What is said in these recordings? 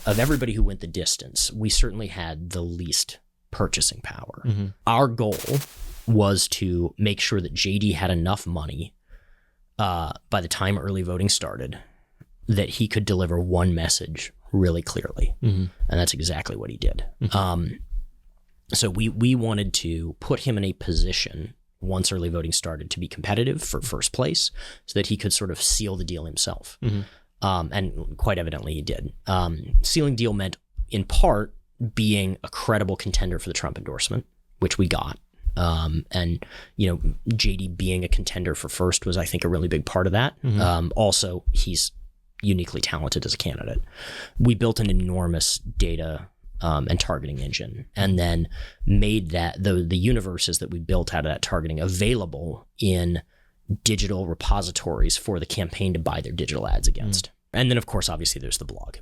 of everybody who went the distance, we certainly had the least purchasing power. Mm-hmm. Our goal was to make sure that JD had enough money by the time early voting started that he could deliver one message really clearly. Mm-hmm. And that's exactly what he did. Mm-hmm. So we wanted to put him in a position once early voting started to be competitive for first place so that he could sort of seal the deal himself. Mm-hmm. And quite evidently he did. Sealing deal meant in part being a credible contender for the Trump endorsement, which we got. And, JD being a contender for first was, I think, a really big part of that. Mm-hmm. Also, he's uniquely talented as a candidate. We built an enormous data and targeting engine, and then made that the universes that we built out of that targeting available in digital repositories for the campaign to buy their digital ads against. And then, of course, obviously, there's the blog.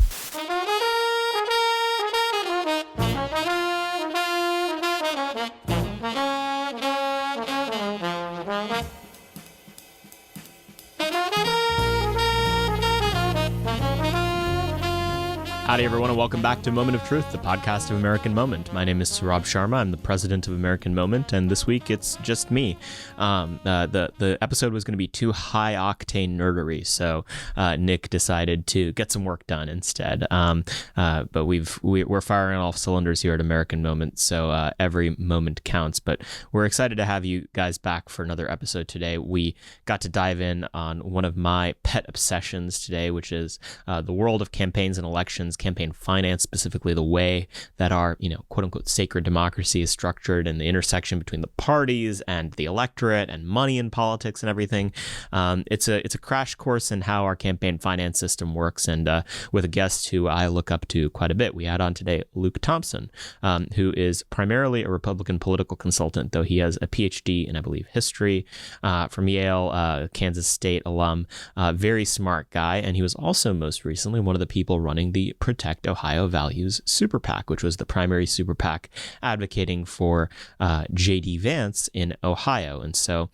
Howdy, everyone, and welcome back to Moment of Truth, the podcast of American Moment. My name is Saurabh Sharma. I'm the president of American Moment, and this week it's just me. The episode was going to be too high-octane nerdery, so Nick decided to get some work done instead. But we're firing on all cylinders here at American Moment, so every moment counts. But we're excited to have you guys back for another episode today. We got to dive in on one of my pet obsessions today, which is the world of campaigns and elections, campaign finance, specifically the way that our, quote unquote, sacred democracy is structured, and the intersection between the parties and the electorate and money in politics and everything. It's a crash course in how our campaign finance system works, and with a guest who I look up to quite a bit. We had on today Luke Thompson, who is primarily a Republican political consultant, though he has a Ph.D. in, I believe, history from Yale, Kansas State alum. Very smart guy, and he was also most recently one of the people running the Protect Ohio Values Super PAC, which was the primary Super PAC advocating for J.D. Vance in Ohio. And so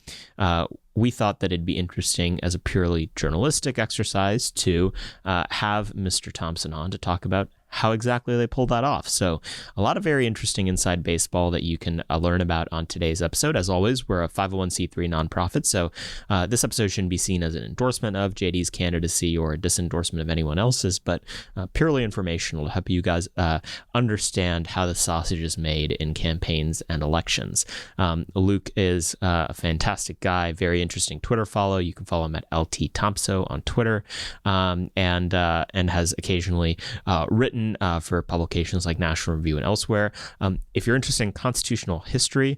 we thought that it'd be interesting as a purely journalistic exercise to have Mr. Thompson on to talk about how exactly they pulled that off. So a lot of very interesting inside baseball that you can learn about on today's episode. As always, we're a 501c3 nonprofit, so this episode shouldn't be seen as an endorsement of JD's candidacy or a disendorsement of anyone else's, but purely informational to help you guys understand how the sausage is made in campaigns and elections. Luke is a fantastic guy, very interesting Twitter follow. You can follow him at LT Thompson on Twitter, and has occasionally written for publications like National Review and elsewhere. If you're interested in constitutional history,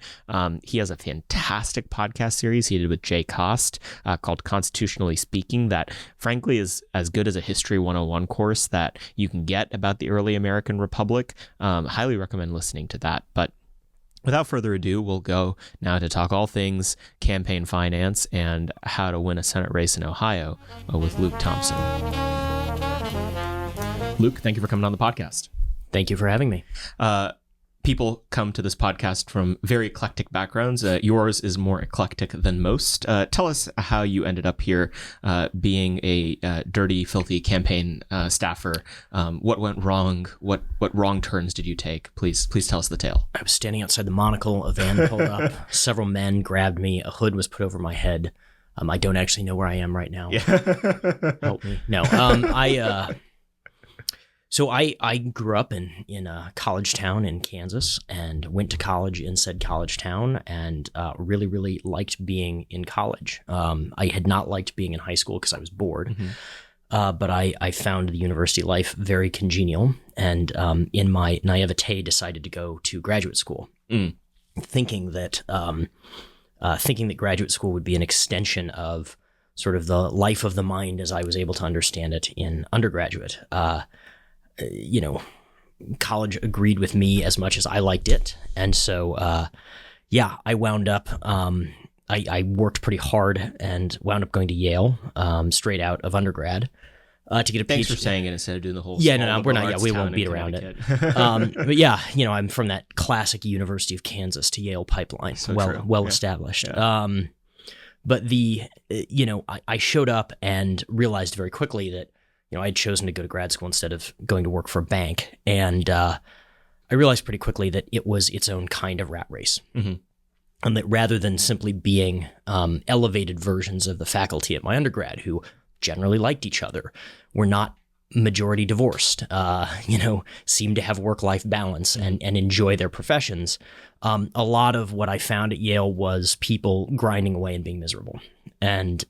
he has a fantastic podcast series he did with Jay Cost called Constitutionally Speaking that frankly is as good as a History 101 course that you can get about the early American Republic. Highly recommend listening to that. But without further ado, we'll go now to talk all things campaign finance and how to win a Senate race in Ohio with Luke Thompson. Luke, thank you for coming on the podcast. Thank you for having me. People come to this podcast from very eclectic backgrounds. Yours is more eclectic than most. Tell us how you ended up here being a dirty, filthy campaign staffer. What went wrong? What wrong turns did you take? Please tell us the tale. I was standing outside the Monocle. A van pulled up. Several men grabbed me. A hood was put over my head. I don't actually know where I am right now. Yeah. Help me. No. So I grew up in a college town in Kansas and went to college in said college town and really, really liked being in college. I had not liked being in high school because I was bored, but I found the university life very congenial, and in my naivete decided to go to graduate school, thinking that graduate school would be an extension of sort of the life of the mind as I was able to understand it in undergraduate. College agreed with me as much as I liked it. And so, I wound up, I worked pretty hard and wound up going to Yale, straight out of undergrad, to get a PhD. Thanks for saying it instead of doing the whole. Yeah, no, we're not. Yeah, we won't beat around it. But yeah, I'm from that classic University of Kansas to Yale pipeline, So well established. Yeah. But I showed up and realized very quickly that I had chosen to go to grad school instead of going to work for a bank. And I realized pretty quickly that it was its own kind of rat race. Mm-hmm. And that rather than simply being elevated versions of the faculty at my undergrad who generally liked each other, were not majority divorced, seemed to have work-life balance and enjoy their professions. A lot of what I found at Yale was people grinding away and being miserable. And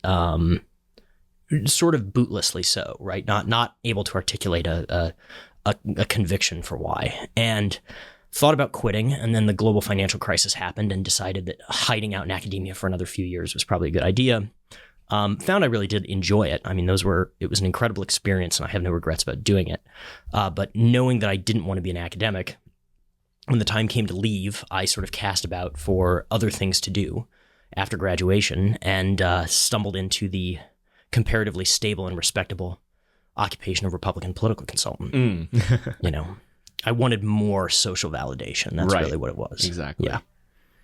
sort of bootlessly so, right? Not able to articulate a conviction for why. And thought about quitting, and then the global financial crisis happened and decided that hiding out in academia for another few years was probably a good idea. Found I really did enjoy it. I mean, it was an incredible experience, and I have no regrets about doing it. But knowing that I didn't want to be an academic, when the time came to leave, I sort of cast about for other things to do after graduation, and stumbled into the comparatively stable and respectable occupation of Republican political consultant. I wanted more social validation. That's really what it was. Exactly. Yeah.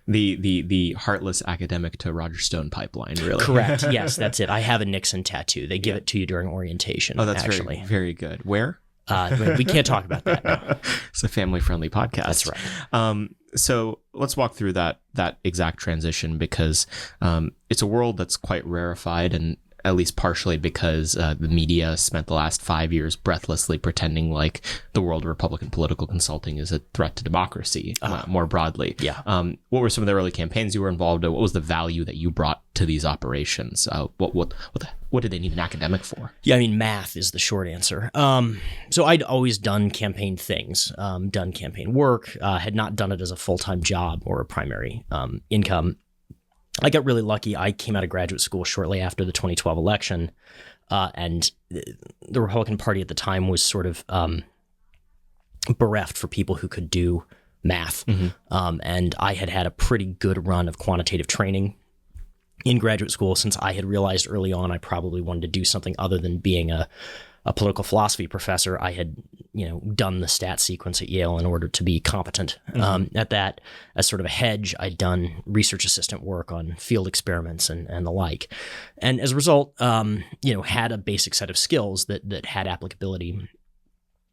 The heartless academic to Roger Stone pipeline, really. Correct. Yes, that's it. I have a Nixon tattoo. They give it to you during orientation. Oh, that's actually very, very good. Where? We can't talk about that now. It's a family-friendly podcast. That's right. So let's walk through that exact transition, because it's a world that's quite rarefied, and at least partially because the media spent the last 5 years breathlessly pretending like the world of Republican political consulting is a threat to democracy more broadly. Yeah. What were some of the early campaigns you were involved in? What was the value that you brought to these operations? What did they need an academic for? Yeah, I mean, math is the short answer. So I'd always done campaign things, done campaign work, had not done it as a full-time job or a primary income. I got really lucky. I came out of graduate school shortly after the 2012 election, and the Republican Party at the time was sort of bereft for people who could do math. Mm-hmm. And I had had a pretty good run of quantitative training in graduate school, since I had realized early on I probably wanted to do something other than being a political philosophy professor. I had, done the stat sequence at Yale in order to be competent at that. As sort of a hedge, I'd done research assistant work on field experiments and the like. And as a result, had a basic set of skills that had applicability.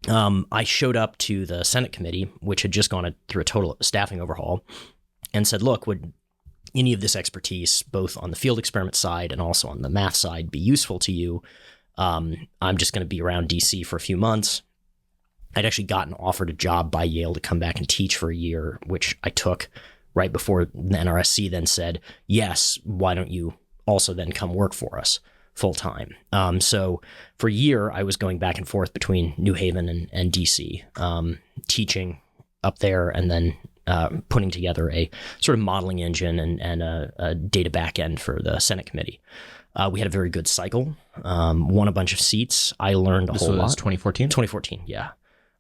I showed up to the Senate committee, which had just gone through a total staffing overhaul, and said, look, would any of this expertise, both on the field experiment side and also on the math side, be useful to you? I'm just going to be around DC for a few months. I'd actually gotten offered a job by Yale to come back and teach for a year, which I took right before the NRSC then said, yes, why don't you also then come work for us full time? So for a year, I was going back and forth between New Haven and DC, teaching up there, and then putting together a sort of modeling engine and a data backend for the Senate committee. We had a very good cycle, won a bunch of seats. I learned a whole lot. This was 2014? 2014, yeah.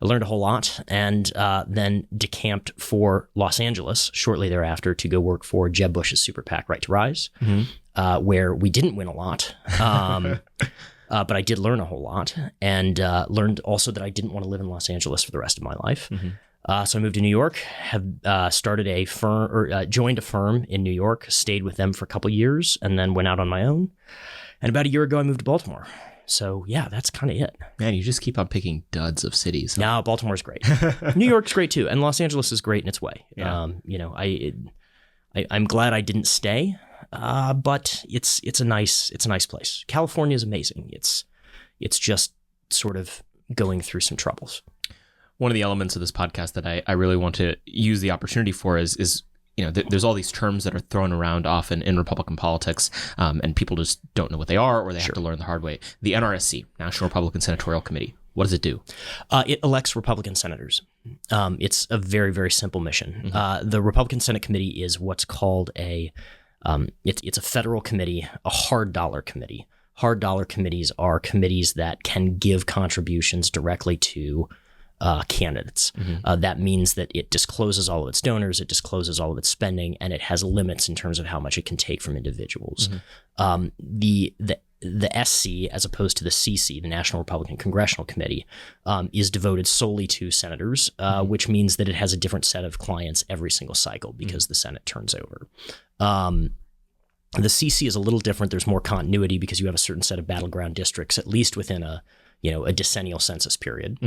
I learned a whole lot, and then decamped for Los Angeles shortly thereafter to go work for Jeb Bush's super PAC, Right to Rise, where we didn't win a lot, but I did learn a whole lot, and learned also that I didn't want to live in Los Angeles for the rest of my life. So I moved to New York, have started a firm, or joined a firm in New York, stayed with them for a couple years, and then went out on my own. And about a year ago, I moved to Baltimore. So yeah, that's kind of it. Man, you just keep on picking duds of cities. Huh? No, Baltimore's great. New York's great too, and Los Angeles is great in its way. Yeah. I'm glad I didn't stay, but it's a nice place. California is amazing. It's just sort of going through some troubles. One of the elements of this podcast that I really want to use the opportunity for is there's all these terms that are thrown around often in Republican politics, and people just don't know what they are, or they have to learn the hard way. The NRSC, National Republican Senatorial Committee, what does it do? It elects Republican senators. It's a very, very simple mission. The Republican Senate Committee is what's called it's a federal committee, a hard dollar committee. Hard dollar committees are committees that can give contributions directly to candidates. That means that it discloses all of its donors, it discloses all of its spending, and it has limits in terms of how much it can take from individuals. The SC, as opposed to the CC, the National Republican Congressional Committee, is devoted solely to senators, which means that it has a different set of clients every single cycle because the Senate turns over. The CC is a little different. There's more continuity because you have a certain set of battleground districts, at least within a a decennial census period.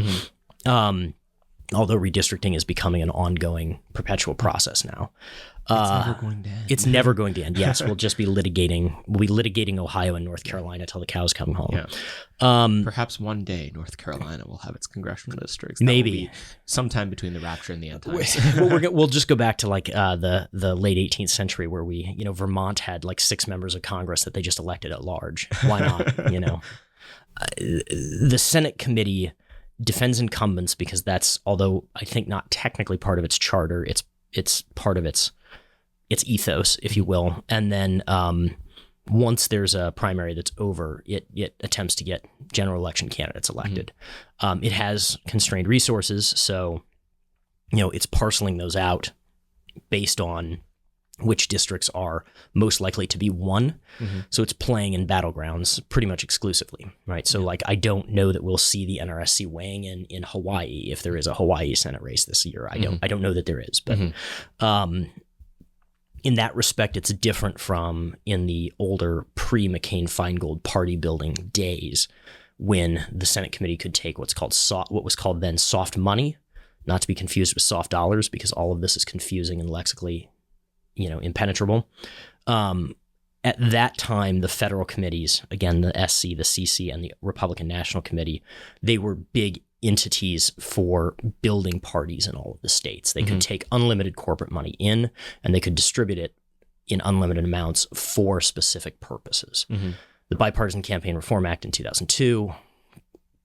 Although redistricting is becoming an ongoing, perpetual process now. It's never going to end. It's never going to end. Yes, we'll just be litigating. We'll be litigating Ohio and North Carolina till the cows come home. Yeah. Perhaps one day North Carolina will have its congressional districts. That Maybe will be sometime between the rapture and the end times. We'll just go back to like the late 18th century where Vermont had like 6 members of Congress that they just elected at large. Why not? The Senate committee defends incumbents because that's, although I think not technically part of its charter, it's part of its ethos, if you will. And then once there's a primary that's over, it attempts to get general election candidates elected. It has constrained resources, so it's parceling those out based on which districts are most likely to be won. So it's playing in battlegrounds pretty much exclusively, right? So like I don't know that we'll see the NRSC weighing in Hawaii if there is a Hawaii Senate race this year. I don't know that there is, but in that respect, it's different from in the older pre-McCain-Feingold party building days when the Senate committee could take what was called then soft money, not to be confused with soft dollars, because all of this is confusing and lexically impenetrable. At that time, the federal committees, again, the SC, the CC, and the Republican National Committee, they were big entities for building parties in all of the states. They could take unlimited corporate money in, and they could distribute it in unlimited amounts for specific purposes. The Bipartisan Campaign Reform Act in 2002,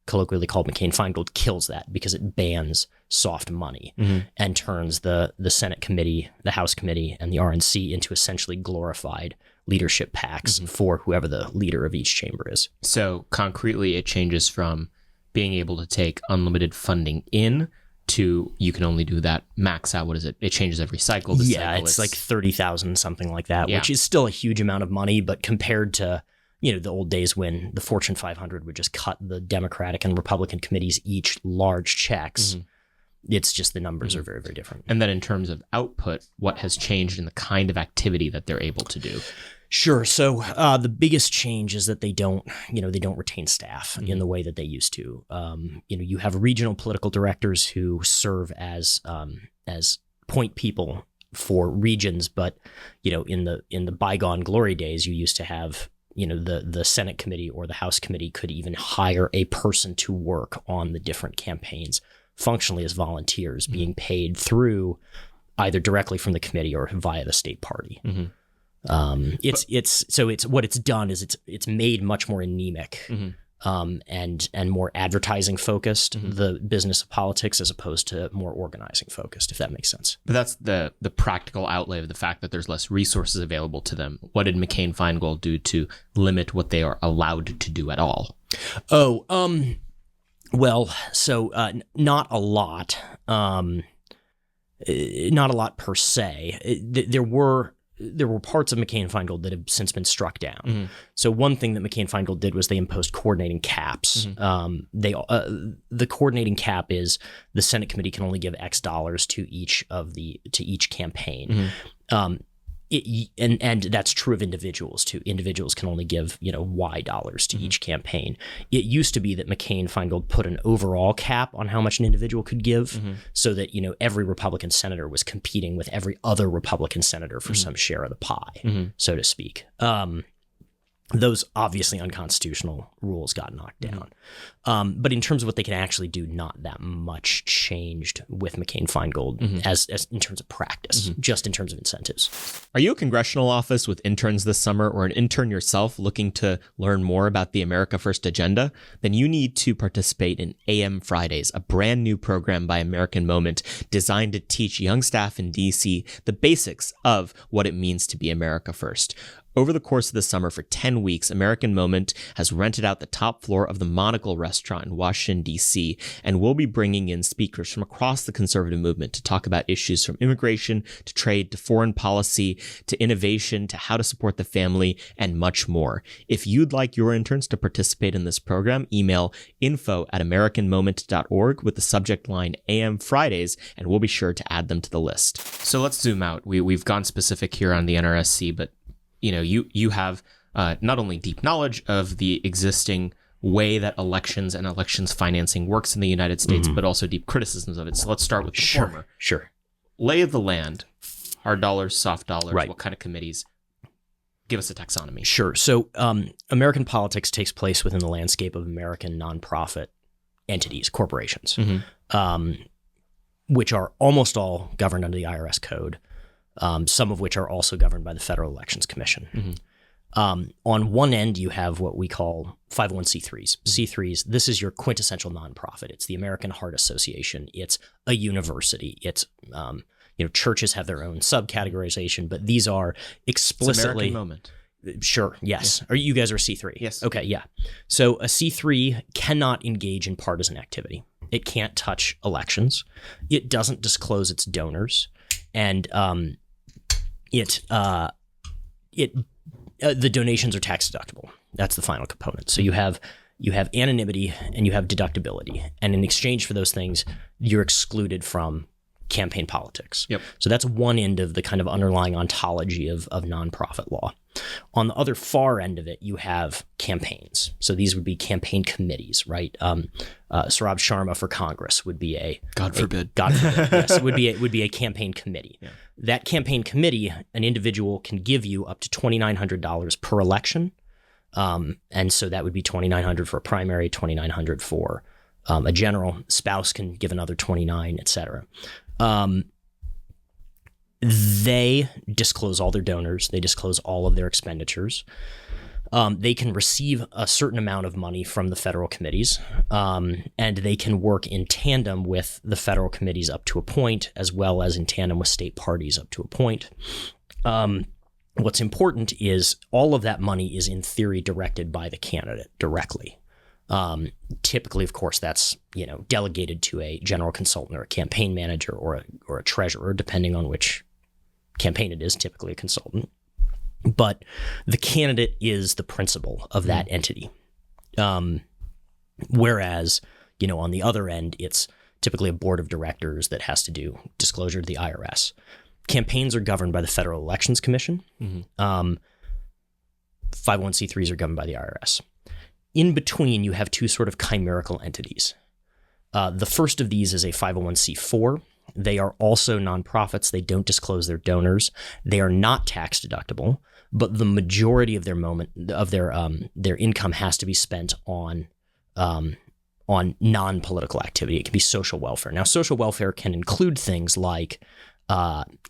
colloquially called McCain-Feingold, kills that because it bans soft money and turns the Senate committee, the House committee, and the RNC into essentially glorified leadership PACs for whoever the leader of each chamber is. So concretely, it changes from being able to take unlimited funding in to you can only do that max out. What is it? It changes every cycle. It's like 30,000, something like that, which is still a huge amount of money, but compared to the old days when the Fortune 500 would just cut the Democratic and Republican committees each large checks, it's just the numbers are very, very different. And then in terms of output, what has changed in the kind of activity that they're able to do? Sure. So the biggest change is that they don't retain staff in the way that they used to. You have regional political directors who serve as point people for regions, but in the bygone glory days, you used to have the Senate committee or the House committee could even hire a person to work on the different campaigns, functionally as volunteers, being paid through either directly from the committee or via the state party. What it's done is it's made much more anemic and more advertising focused, the business of politics, as opposed to more organizing focused, if that makes sense. But that's the practical outlay of the fact that there's less resources available to them. What did McCain-Feingold do to limit what they are allowed to do at all? Well, so not a lot. Not a lot per se. There were parts of McCain-Feingold that have since been struck down. So one thing that McCain-Feingold did was they imposed coordinating caps. The coordinating cap is the Senate committee can only give X dollars to each campaign. And that's true of individuals too. Individuals can only give Y dollars to each campaign. It used to be that McCain-Feingold put an overall cap on how much an individual could give, so that every Republican senator was competing with every other Republican senator for some share of the pie, so to speak. Those obviously unconstitutional rules got knocked down. But in terms of what they can actually do, not that much changed with McCain-Feingold as in terms of practice, just in terms of incentives. Are you a congressional office with interns this summer, or an intern yourself looking to learn more about the America First agenda? Then you need to participate in AM Fridays, a brand new program by American Moment designed to teach young staff in DC the basics of what it means to be America First. Over the course of the summer, for 10 weeks, American Moment has rented out the top floor of the Monocle restaurant in Washington, D.C., and we'll be bringing in speakers from across the conservative movement to talk about issues from immigration to trade to foreign policy to innovation to how to support the family and much more. If you'd like your interns to participate in this program, email info@americanmoment.org with the subject line AM Fridays, and we'll be sure to add them to the list. So let's zoom out. We've gone specific here on the NRSC, but you have not only deep knowledge of the existing way that elections and elections financing works in the United States, but also deep criticisms of it. So let's start with the former. Sure. Lay of the land, hard dollars, soft dollars, Right. what kind of committees? Give us a taxonomy. Sure. So American politics takes place within the landscape of American nonprofit entities, corporations, which are almost all governed under the IRS code, some of which are also governed by the Federal Elections Commission. On one end, you have what we call 501c3s. C3s, this is your quintessential nonprofit. It's the American Heart Association. It's a university. It's, churches have their own subcategorization, but these are explicitly... It's American Moment. Sure, yes. Yeah. You guys are C3? Yes. Okay, yeah. So a C3 cannot engage in partisan activity. It can't touch elections. It doesn't disclose its donors. And the donations are tax deductible. That's the final component. So you have anonymity and you have deductibility. And in exchange for those things, you're excluded from campaign politics. Yep. So that's one end of the kind of underlying ontology of nonprofit law. On the other far end of it, you have campaigns. So these would be campaign committees, right? Saurabh Sharma for Congress would be God forbid. Yes, would be a campaign committee. Yeah. That campaign committee, an individual can give you up to $2,900 per election. And so that would be $2,900 for a primary, $2,900 for a general. Spouse can give another $2,900, et cetera. They disclose all their donors. They disclose all of their expenditures. They can receive a certain amount of money from the federal committees, and they can work in tandem with the federal committees up to a point, as well as in tandem with state parties up to a point. What's important is all of that money is in theory directed by the candidate directly. Typically, of course, that's delegated to a general consultant or a campaign manager or a treasurer, depending on which campaign it is, typically a consultant. But the candidate is the principal of that entity. Whereas, on the other end, it's typically a board of directors that has to do disclosure to the IRS. Campaigns are governed by the Federal Elections Commission. 501c3s are governed by the IRS. In between, you have two sort of chimerical entities. The first of these is a 501c4. They are also nonprofits. They don't disclose their donors. They are not tax deductible, but the majority of their income has to be spent on non-political activity. It can be social welfare. Now, social welfare can include things like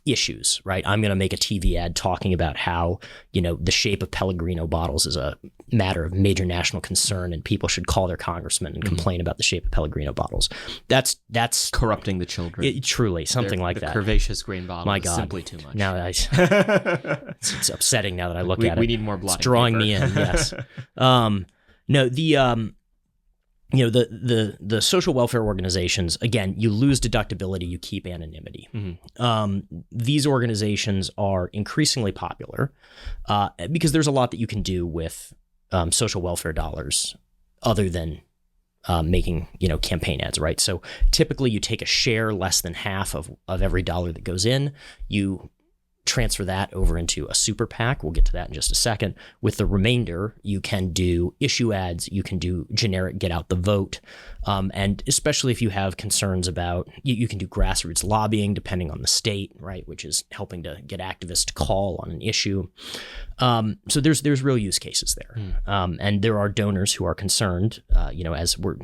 issues, right? I'm going to make a TV ad talking about how, the shape of Pellegrino bottles is a matter of major national concern and people should call their congressman and complain about the shape of Pellegrino bottles. That's corrupting the children. Truly, something like that. The curvaceous grain bottle My is God. simply too much. Now it's upsetting now that I look at it. We need more blotting It's drawing paper. me in, yes. The social welfare organizations, again, you lose deductibility, you keep anonymity. These organizations are increasingly popular because there's a lot that you can do with social welfare dollars other than making campaign ads, right? So typically you take a share less than half of every dollar that goes in, you transfer that over into a super PAC. We'll get to that in just a second. With the remainder, you can do issue ads, you can do generic get out the vote, and especially if you have concerns about, you can do grassroots lobbying depending on the state, right, which is helping to get activists to call on an issue. So there's real use cases there, and there are donors who are concerned. As we're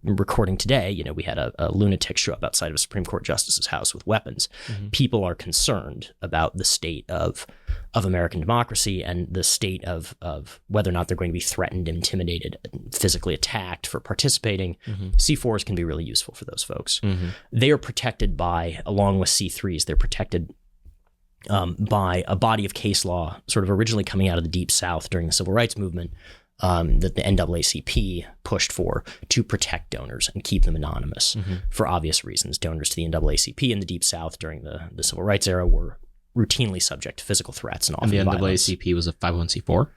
recording today, we had a lunatic show up outside of a Supreme Court justice's house with weapons. People are concerned about the state of American democracy and the state of whether or not they're going to be threatened, intimidated, physically attacked for participating. C4s can be really useful for those folks. They are protected by, along with C3s, they're protected by a body of case law sort of originally coming out of the Deep South during the Civil Rights Movement that the NAACP pushed for to protect donors and keep them anonymous for obvious reasons. Donors to the NAACP in the Deep South during the Civil Rights era were routinely subject to physical threats and often the violence. NAACP was a 501c4?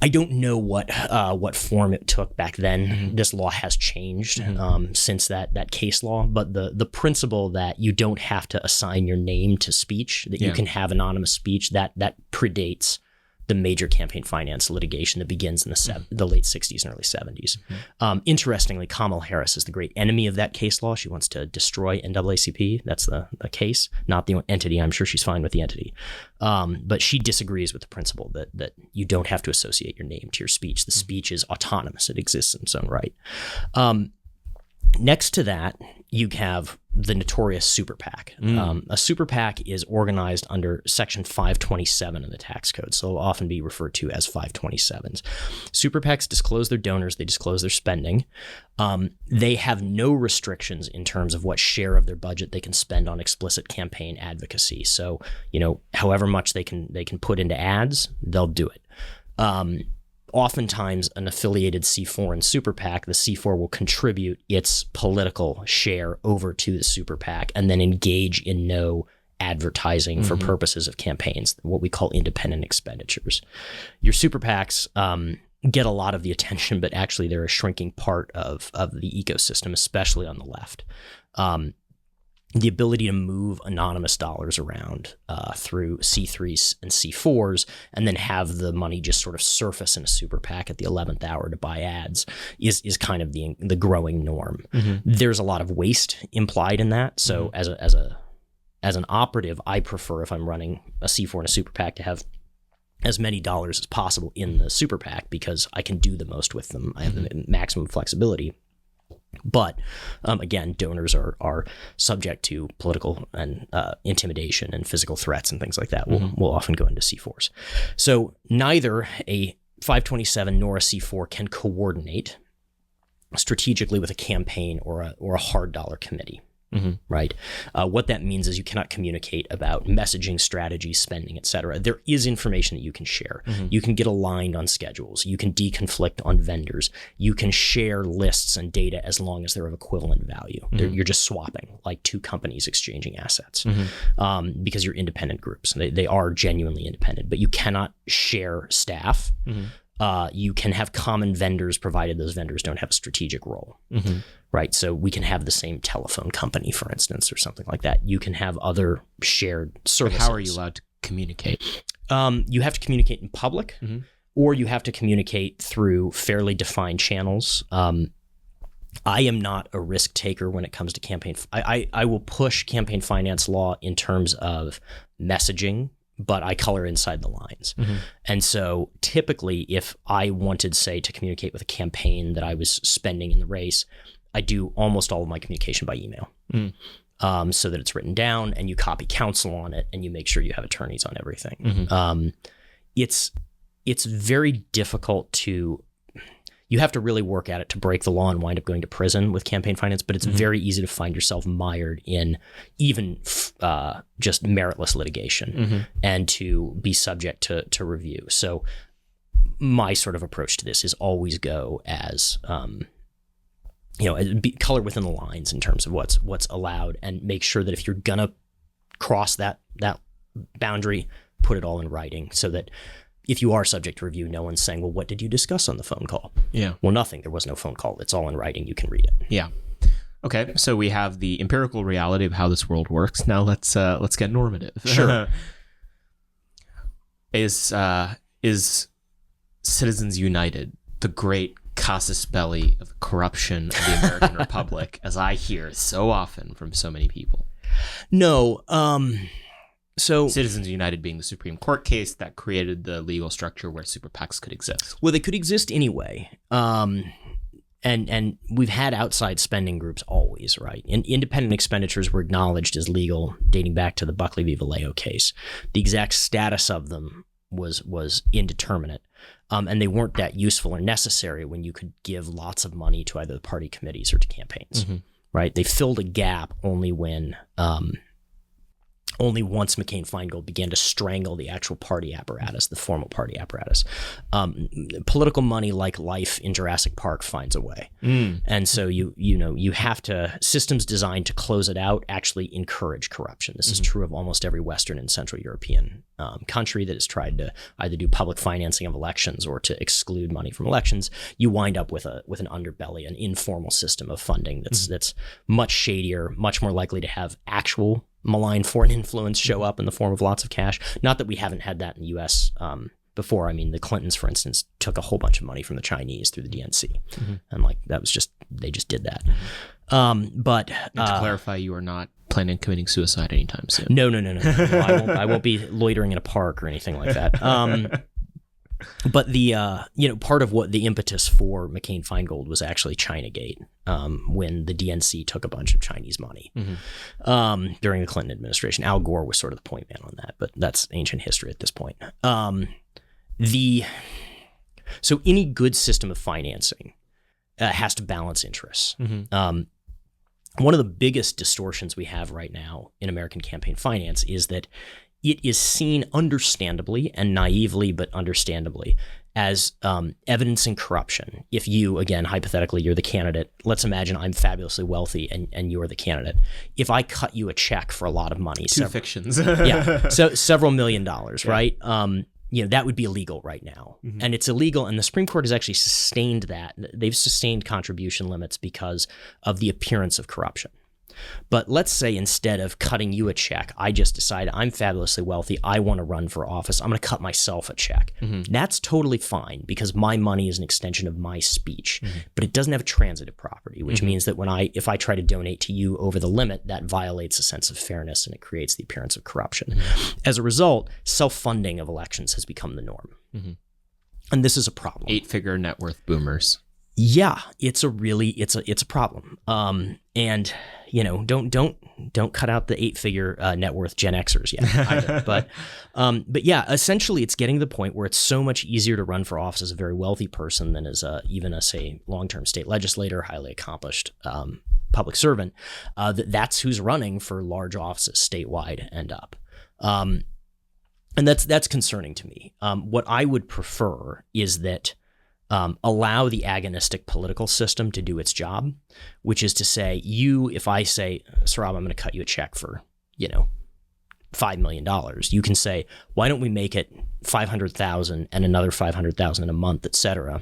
I don't know what form it took back then. This law has changed since that case law, but the principle that you don't have to assign your name to speech, that you can have anonymous speech, that predates the major campaign finance litigation that begins in the late 60s and early 70s. Interestingly, Kamala Harris is the great enemy of that case law. She wants to destroy NAACP. That's the case, not the entity. I'm sure she's fine with the entity. But she disagrees with the principle that you don't have to associate your name to your speech. The speech is autonomous. It exists in its own right. Next to that, you have the notorious super PAC. A super PAC is organized under Section 527 of the tax code, so it'll often be referred to as 527s. Super PACs disclose their donors, they disclose their spending. They have no restrictions in terms of what share of their budget they can spend on explicit campaign advocacy. So, however much they can put into ads, they'll do it. Oftentimes, an affiliated C4 and super PAC, the C4 will contribute its political share over to the super PAC and then engage in no advertising for purposes of campaigns, what we call independent expenditures. Your super PACs get a lot of the attention, but actually they're a shrinking part of the ecosystem, especially on the left. The ability to move anonymous dollars around through C3s and C4s and then have the money just sort of surface in a super PAC at the 11th hour to buy ads is kind of the growing norm. There's a lot of waste implied in that. So as an operative, I prefer, if I'm running a C4 and a super PAC, to have as many dollars as possible in the super PAC because I can do the most with them. I have the maximum flexibility. But again, donors are subject to political and intimidation and physical threats and things like that. We'll often go into C4s. So neither a 527 nor a C4 can coordinate strategically with a campaign or a hard dollar committee. Right? What that means is you cannot communicate about messaging, strategy, spending, et cetera. There is information that you can share. You can get aligned on schedules. You can deconflict on vendors. You can share lists and data as long as they're of equivalent value. You're just swapping, like two companies exchanging assets because you're independent groups. They are genuinely independent, but you cannot share staff. You can have common vendors provided those vendors don't have a strategic role. Right. So we can have the same telephone company, for instance, or something like that. You can have other shared services. But how are you allowed to communicate? You have to communicate in public or you have to communicate through fairly defined channels. I am not a risk taker when it comes to campaign. I will push campaign finance law in terms of messaging, but I color inside the lines. And so typically if I wanted, say, to communicate with a campaign that I was spending in the race, I do almost all of my communication by email so that it's written down and you copy counsel on it and you make sure you have attorneys on everything. It's very difficult to, you have to really work at it to break the law and wind up going to prison with campaign finance, but it's very easy to find yourself mired in even just meritless litigation and to be subject to review. So my sort of approach to this is always go as, color within the lines in terms of what's allowed and make sure that if you're going to cross that boundary, put it all in writing so that if you are subject to review, no one's saying, well, what did you discuss on the phone call? Yeah. Well, nothing. There was no phone call. It's all in writing. You can read it. Yeah. Okay. So we have the empirical reality of how this world works. Now let's get normative. Sure. Is Citizens United the great casus belli of corruption of the American Republic, as I hear so often from so many people? No. So Citizens United being the Supreme Court case that created the legal structure where super PACs could exist. Well, they could exist anyway. And we've had outside spending groups always, right? And independent expenditures were acknowledged as legal dating back to the Buckley v. Vallejo case. The exact status of them was indeterminate. And they weren't that useful or necessary when you could give lots of money to either the party committees or to campaigns, right? They filled a gap only when only once McCain-Feingold began to strangle the actual party apparatus, the formal party apparatus. Political money, like life in Jurassic Park, finds a way. And so you have to, systems designed to close it out actually encourage corruption. This is true of almost every Western and Central European country that has tried to either do public financing of elections or to exclude money from elections. You wind up with an underbelly, an informal system of funding that's much shadier, much more likely to have actual malign foreign influence show up in the form of lots of cash. Not that we haven't had that in the U.S. before. I mean, the Clintons, for instance, took a whole bunch of money from the Chinese through the DNC. And like, they just did that. But to clarify, you are not planning on committing suicide anytime soon. No. I won't be loitering in a park or anything like that. But the part of what the impetus for McCain-Feingold was actually Chinagate, when the DNC took a bunch of Chinese money during the Clinton administration. Al Gore was sort of the point man on that, but that's ancient history at this point. So any good system of financing has to balance interests. One of the biggest distortions we have right now in American campaign finance is that it is seen understandably and naively, but understandably, as evidencing corruption. If you, again, hypothetically, you're the candidate, let's imagine I'm fabulously wealthy and you're the candidate. If I cut you a check for a lot of money, fictions. so several $1 million, right? That would be illegal right now. And it's illegal, and the Supreme Court has actually sustained that. They've sustained contribution limits because of the appearance of corruption. But let's say instead of cutting you a check, I just decide I'm fabulously wealthy, I want to run for office, I'm going to cut myself a check. That's totally fine because my money is an extension of my speech. But it doesn't have a transitive property, which means that if I try to donate to you over the limit, that violates a sense of fairness and it creates the appearance of corruption. As a result, self-funding of elections has become the norm. And this is a problem. 8-figure net worth boomers. Yeah, it's a problem. And don't cut out the 8-figure net worth Gen Xers yet either. But yeah, essentially it's getting to the point where it's so much easier to run for office as a very wealthy person than as even a, say, long-term state legislator, highly accomplished public servant, that's who's running for large offices statewide and up. And that's concerning to me. What I would prefer is that allow the agonistic political system to do its job, which is to say, if I say, Saurabh, I'm going to cut you a check for, $5 million, you can say, why don't we make it 500,000 and another 500,000 in a month, et cetera,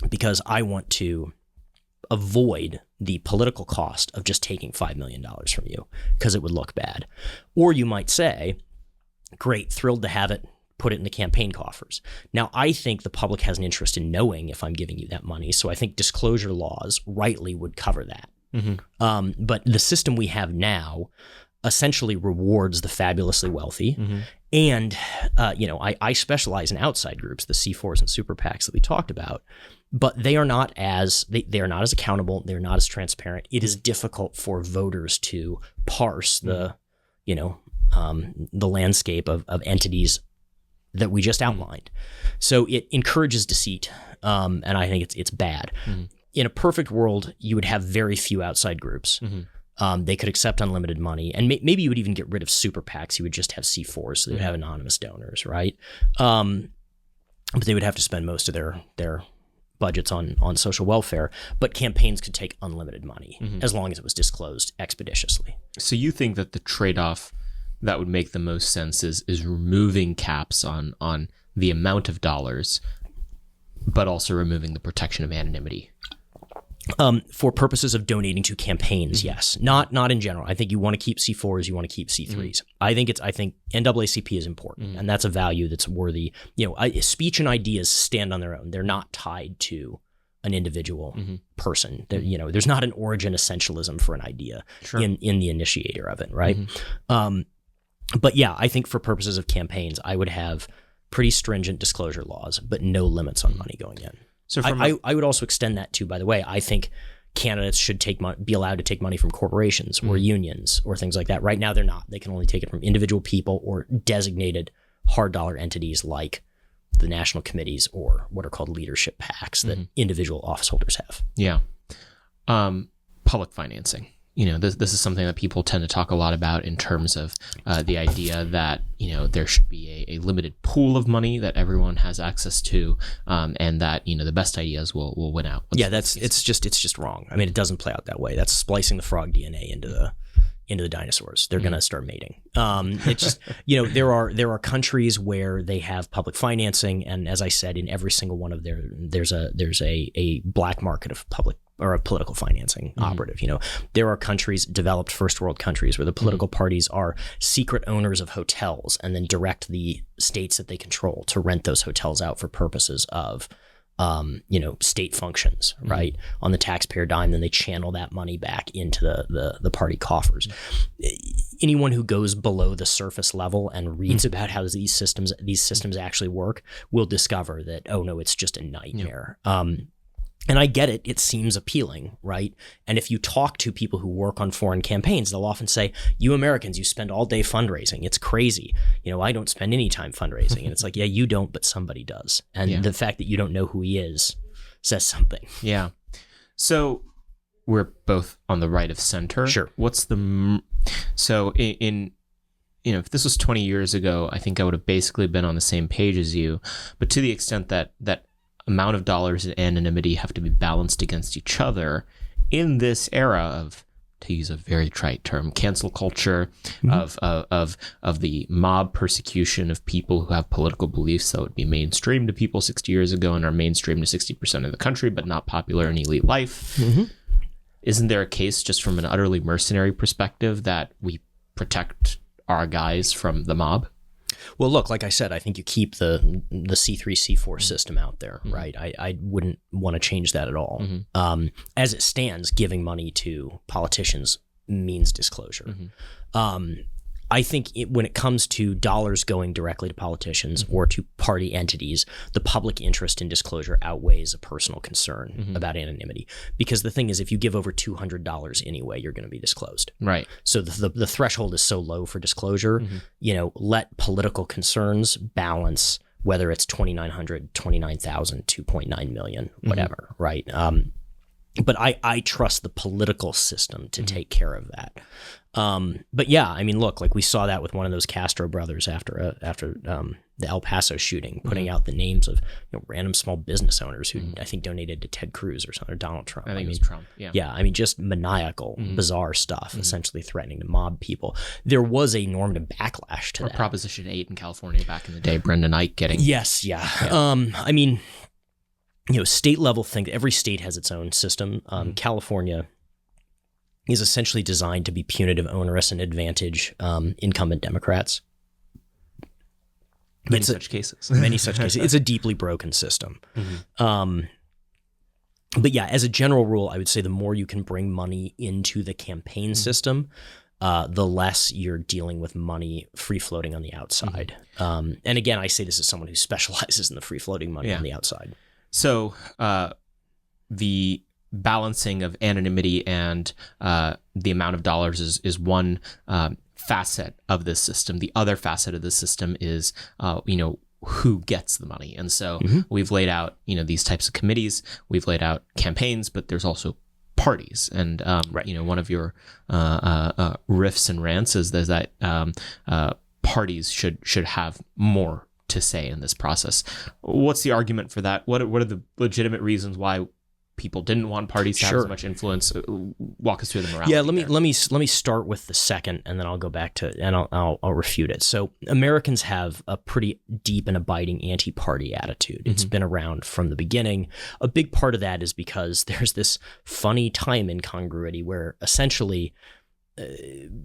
because I want to avoid the political cost of just taking $5 million from you because it would look bad. Or you might say, great, thrilled to have it, put it in the campaign coffers. Now, I think the public has an interest in knowing if I'm giving you that money, so I think disclosure laws rightly would cover that. But the system we have now essentially rewards the fabulously wealthy. And, I specialize in outside groups, the C4s and super PACs that we talked about, but they are not as accountable. They're not as transparent. It is difficult for voters to parse the landscape of entities that we just outlined. So it encourages deceit, and I think it's bad. In a perfect world, you would have very few outside groups. They could accept unlimited money, and maybe you would even get rid of super PACs. You would just have C4s, so they would have anonymous donors, right? But they would have to spend most of their budgets on social welfare. But campaigns could take unlimited money as long as it was disclosed expeditiously. So you think that the trade-off that would make the most sense is removing caps on the amount of dollars, but also removing the protection of anonymity. For purposes of donating to campaigns, yes. Not in general. I think you want to keep C4s, you want to keep C3s. I think NAACP is important, and that's a value that's worthy. Speech and ideas stand on their own. They're not tied to an individual person. There's not an origin essentialism for an idea in the initiator of it, right? But yeah, I think for purposes of campaigns, I would have pretty stringent disclosure laws, but no limits on money going in. So I would also extend that to, by the way, I think candidates should be allowed to take money from corporations or unions or things like that. Right now, they're not. They can only take it from individual people or designated hard dollar entities like the national committees or what are called leadership PACs that individual office holders have. Yeah. Public financing. This is something that people tend to talk a lot about in terms of the idea that, there should be a limited pool of money that everyone has access to, and that, the best ideas will win out. It's just wrong. I mean, it doesn't play out that way. That's splicing the frog DNA into the dinosaurs. They're going to start mating. It's just, there are countries where they have public financing, and as I said, in every single one of there's a black market of public or a political financing operative. You know, there are countries, developed first world countries, where the political parties are secret owners of hotels and then direct the states that they control to rent those hotels out for purposes of state functions, right, on the taxpayer dime. Then they channel that money back into the party coffers. Anyone who goes below the surface level and reads about how these systems actually work will discover that, oh no, it's just a nightmare. And I get it. It seems appealing, right? And if you talk to people who work on foreign campaigns, they'll often say, you Americans, you spend all day fundraising. It's crazy. You know, I don't spend any time fundraising. And it's like, yeah, you don't, but somebody does. And the fact that you don't know who he is says something. Yeah. So we're both on the right of center. Sure. So if this was 20 years ago, I think I would have basically been on the same page as you. But to the extent that amount of dollars and anonymity have to be balanced against each other in this era of, to use a very trite term, cancel culture, of the mob persecution of people who have political beliefs that would be mainstream to people 60 years ago and are mainstream to 60% of the country, but not popular in elite life. Isn't there a case, just from an utterly mercenary perspective, that we protect our guys from the mob? Well, look, like I said, I think you keep the C3, C4 system out there, right? I wouldn't want to change that at all. As it stands, giving money to politicians means disclosure. I think when it comes to dollars going directly to politicians or to party entities, the public interest in disclosure outweighs a personal concern about anonymity. Because the thing is, if you give over $200 anyway, you're going to be disclosed. Right. So the threshold is so low for disclosure, let political concerns balance whether it's 2,900, 29,000, 2.9 million, whatever, right? But I trust the political system to take care of that. But yeah, I mean, look, like we saw that with one of those Castro brothers after the El Paso shooting, putting out the names of random small business owners who I think donated to Ted Cruz or something, or Donald Trump. I think it was Trump. Yeah. I mean, just maniacal, bizarre stuff, essentially threatening to mob people. There was a normative backlash to that. Proposition 8 in California back in the day, Brendan Ike getting. Yes, yeah. I mean, state level thing. Every state has its own system. California is essentially designed to be punitive, onerous, and advantage incumbent Democrats. Many such cases. It's a deeply broken system. But yeah, as a general rule, I would say the more you can bring money into the campaign system, the less you're dealing with money free floating on the outside. And again, I say this as someone who specializes in the free floating money on the outside. So the balancing of anonymity and the amount of dollars is one facet of this system. The other facet of the system is, who gets the money. And so we've laid out, these types of committees, we've laid out campaigns, but there's also parties. And, one of your riffs and rants is that parties should have more to say in this process. What's the argument for that? What are the legitimate reasons why people didn't want parties to have as much influence? Walk us through the morality. Yeah, let me start with the second, and then I'll go back to and I'll refute it. So Americans have a pretty deep and abiding anti-party attitude. It's been around from the beginning. A big part of that is because there's this funny time incongruity where essentially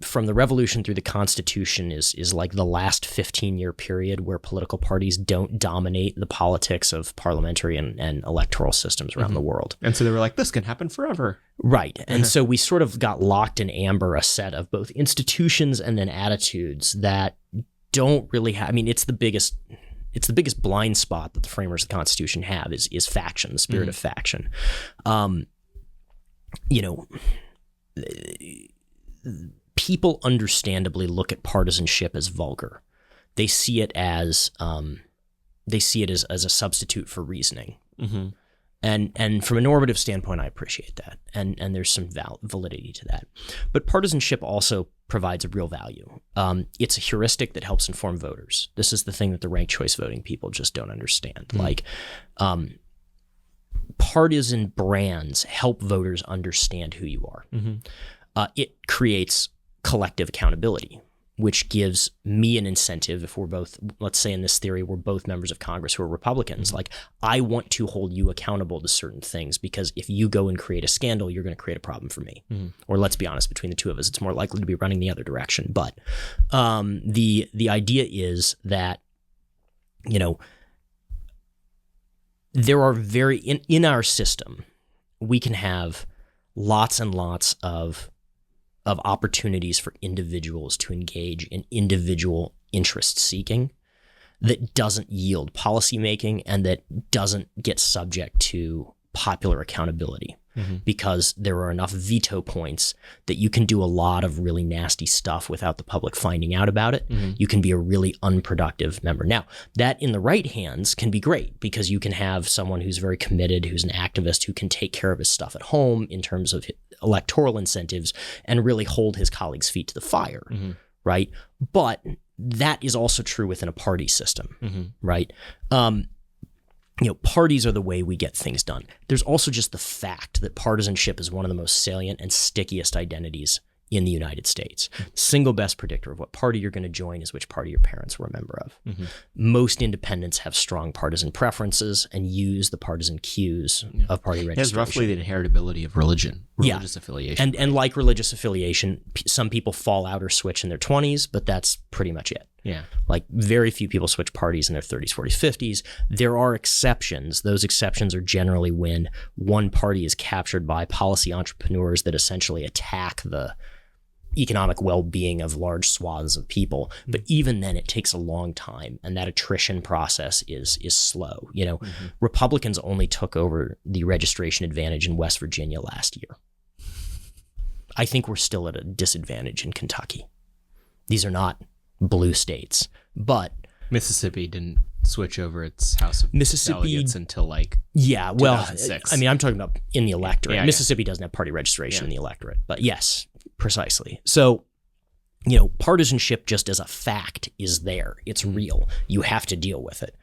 from the revolution through the Constitution is like the last 15-year period where political parties don't dominate the politics of parliamentary and electoral systems around the world. And so they were like, this can happen forever. Right. And so we sort of got locked in amber, a set of both institutions and then attitudes that don't really have, I mean, it's the biggest blind spot that the framers of the Constitution have is faction, the spirit of faction. People understandably look at partisanship as vulgar. They see it as a substitute for reasoning. And from a normative standpoint, I appreciate that. And there's some validity to that. But partisanship also provides a real value. It's a heuristic that helps inform voters. This is the thing that the ranked choice voting people just don't understand. Like, partisan brands help voters understand who you are. It creates collective accountability. which gives me an incentive if we're both, let's say in this theory, we're both members of Congress who are Republicans. Like, I want to hold you accountable to certain things, because if you go and create a scandal, you're going to create a problem for me. Or let's be honest, between the two of us, it's more likely to be running the other direction. But the idea is that, there are in our system, we can have lots and lots of opportunities for individuals to engage in individual interest seeking that doesn't yield policymaking and that doesn't get subject to popular accountability, because there are enough veto points that you can do a lot of really nasty stuff without the public finding out about it. You can be a really unproductive member. Now, that in the right hands can be great, because you can have someone who's very committed, who's an activist, who can take care of his stuff at home in terms of electoral incentives and really hold his colleagues' feet to the fire, right? But that is also true within a party system, right? Parties are the way we get things done. There's also just the fact that partisanship is one of the most salient and stickiest identities in the United States. Single best predictor of what party you're going to join is which party your parents were a member of. Most independents have strong partisan preferences and use the partisan cues of party registration. It's roughly the inheritability of religious affiliation. And like religious affiliation, some people fall out or switch in their 20s, but that's pretty much it. Yeah. Like, very few people switch parties in their 30s, 40s, 50s. There are exceptions. Those exceptions are generally when one party is captured by policy entrepreneurs that essentially attack the economic well-being of large swaths of people. But even then, it takes a long time, and that attrition process is slow. Republicans only took over the registration advantage in West Virginia last year. I think we're still at a disadvantage in Kentucky. These are not blue states, but Mississippi didn't switch over its House of Delegates until 2006. I'm talking about in the electorate. Mississippi doesn't have party registration in the electorate, but yes, precisely. So, partisanship just as a fact is there. It's real. You have to deal with it.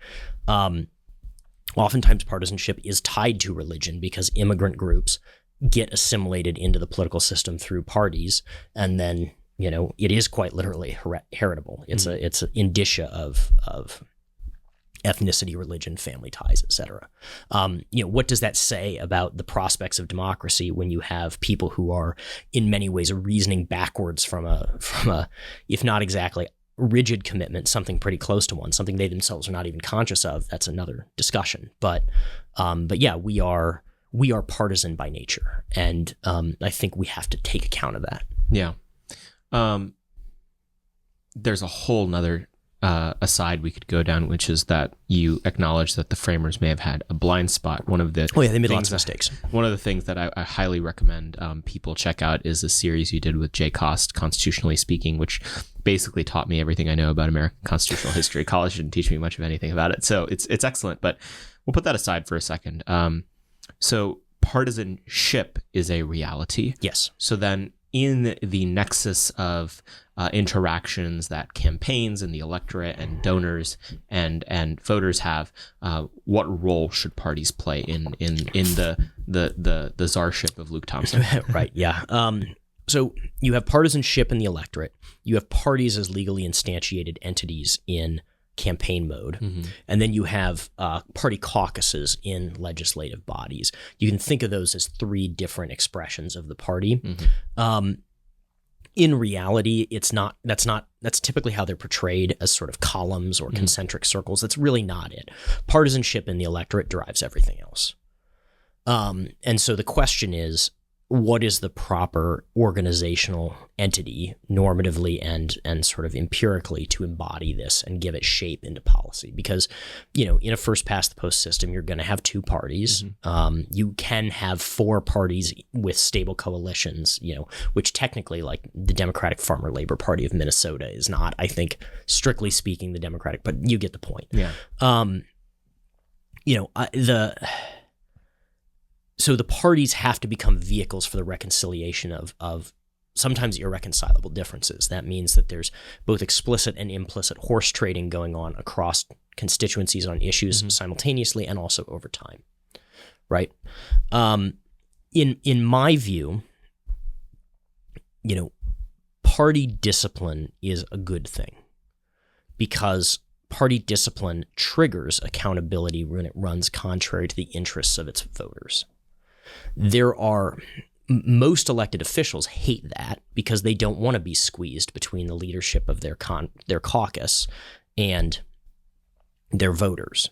Oftentimes partisanship is tied to religion, because immigrant groups get assimilated into the political system through parties, and then it is quite literally heritable. It's an indicia of ethnicity, religion, family ties, etc. What does that say about the prospects of democracy when you have people who are in many ways reasoning backwards from a if not exactly rigid commitment, something pretty close to one, something they themselves are not even conscious of? That's another discussion. But yeah, we are partisan by nature, and I think we have to take account of that. Yeah. There's a whole nother aside we could go down, which is that you acknowledge that the framers may have had a blind spot. They made lots of mistakes. One of the things that I highly recommend people check out is a series you did with Jay Cost, Constitutionally Speaking, which basically taught me everything I know about American constitutional history. College didn't teach me much of anything about it, so it's excellent. But we'll put that aside for a second. So partisanship is a reality. Yes. So then, in the nexus of interactions that campaigns and the electorate and donors and voters have, what role should parties play in the czarship of Luke Thompson? Right. Yeah. So you have partisanship in the electorate. You have parties as legally instantiated entities in campaign mode. And then you have party caucuses in legislative bodies. You can think of those as three different expressions of the party. In reality, that's typically how they're portrayed, as sort of columns or concentric circles. That's really not it. Partisanship in the electorate drives everything else. And so the question is, what is the proper organizational entity, normatively and sort of empirically, to embody this and give it shape into policy? Because, in a first past the post system, you're going to have two parties. You can have four parties with stable coalitions, which technically, like the Democratic Farmer Labor Party of Minnesota is not, I think, strictly speaking, the Democratic, but you get the point. Yeah. So the parties have to become vehicles for the reconciliation of sometimes irreconcilable differences. That means that there's both explicit and implicit horse trading going on across constituencies on issues simultaneously and also over time, right? In my view, party discipline is a good thing because party discipline triggers accountability when it runs contrary to the interests of its voters. Most elected officials hate that because they don't want to be squeezed between the leadership of their caucus and their voters.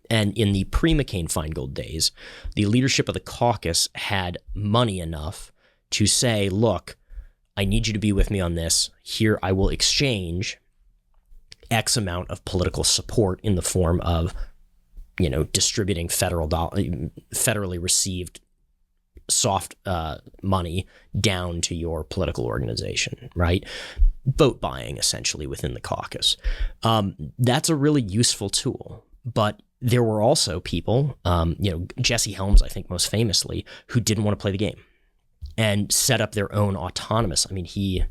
And in the pre-McCain-Feingold days, the leadership of the caucus had money enough to say, look, I need you to be with me on this. Here, I will exchange X amount of political support in the form of, distributing federally received soft money down to your political organization, right? Vote buying, essentially, within the caucus. That's a really useful tool. But there were also people, Jesse Helms, I think most famously, who didn't want to play the game and set up their own autonomous. I mean, he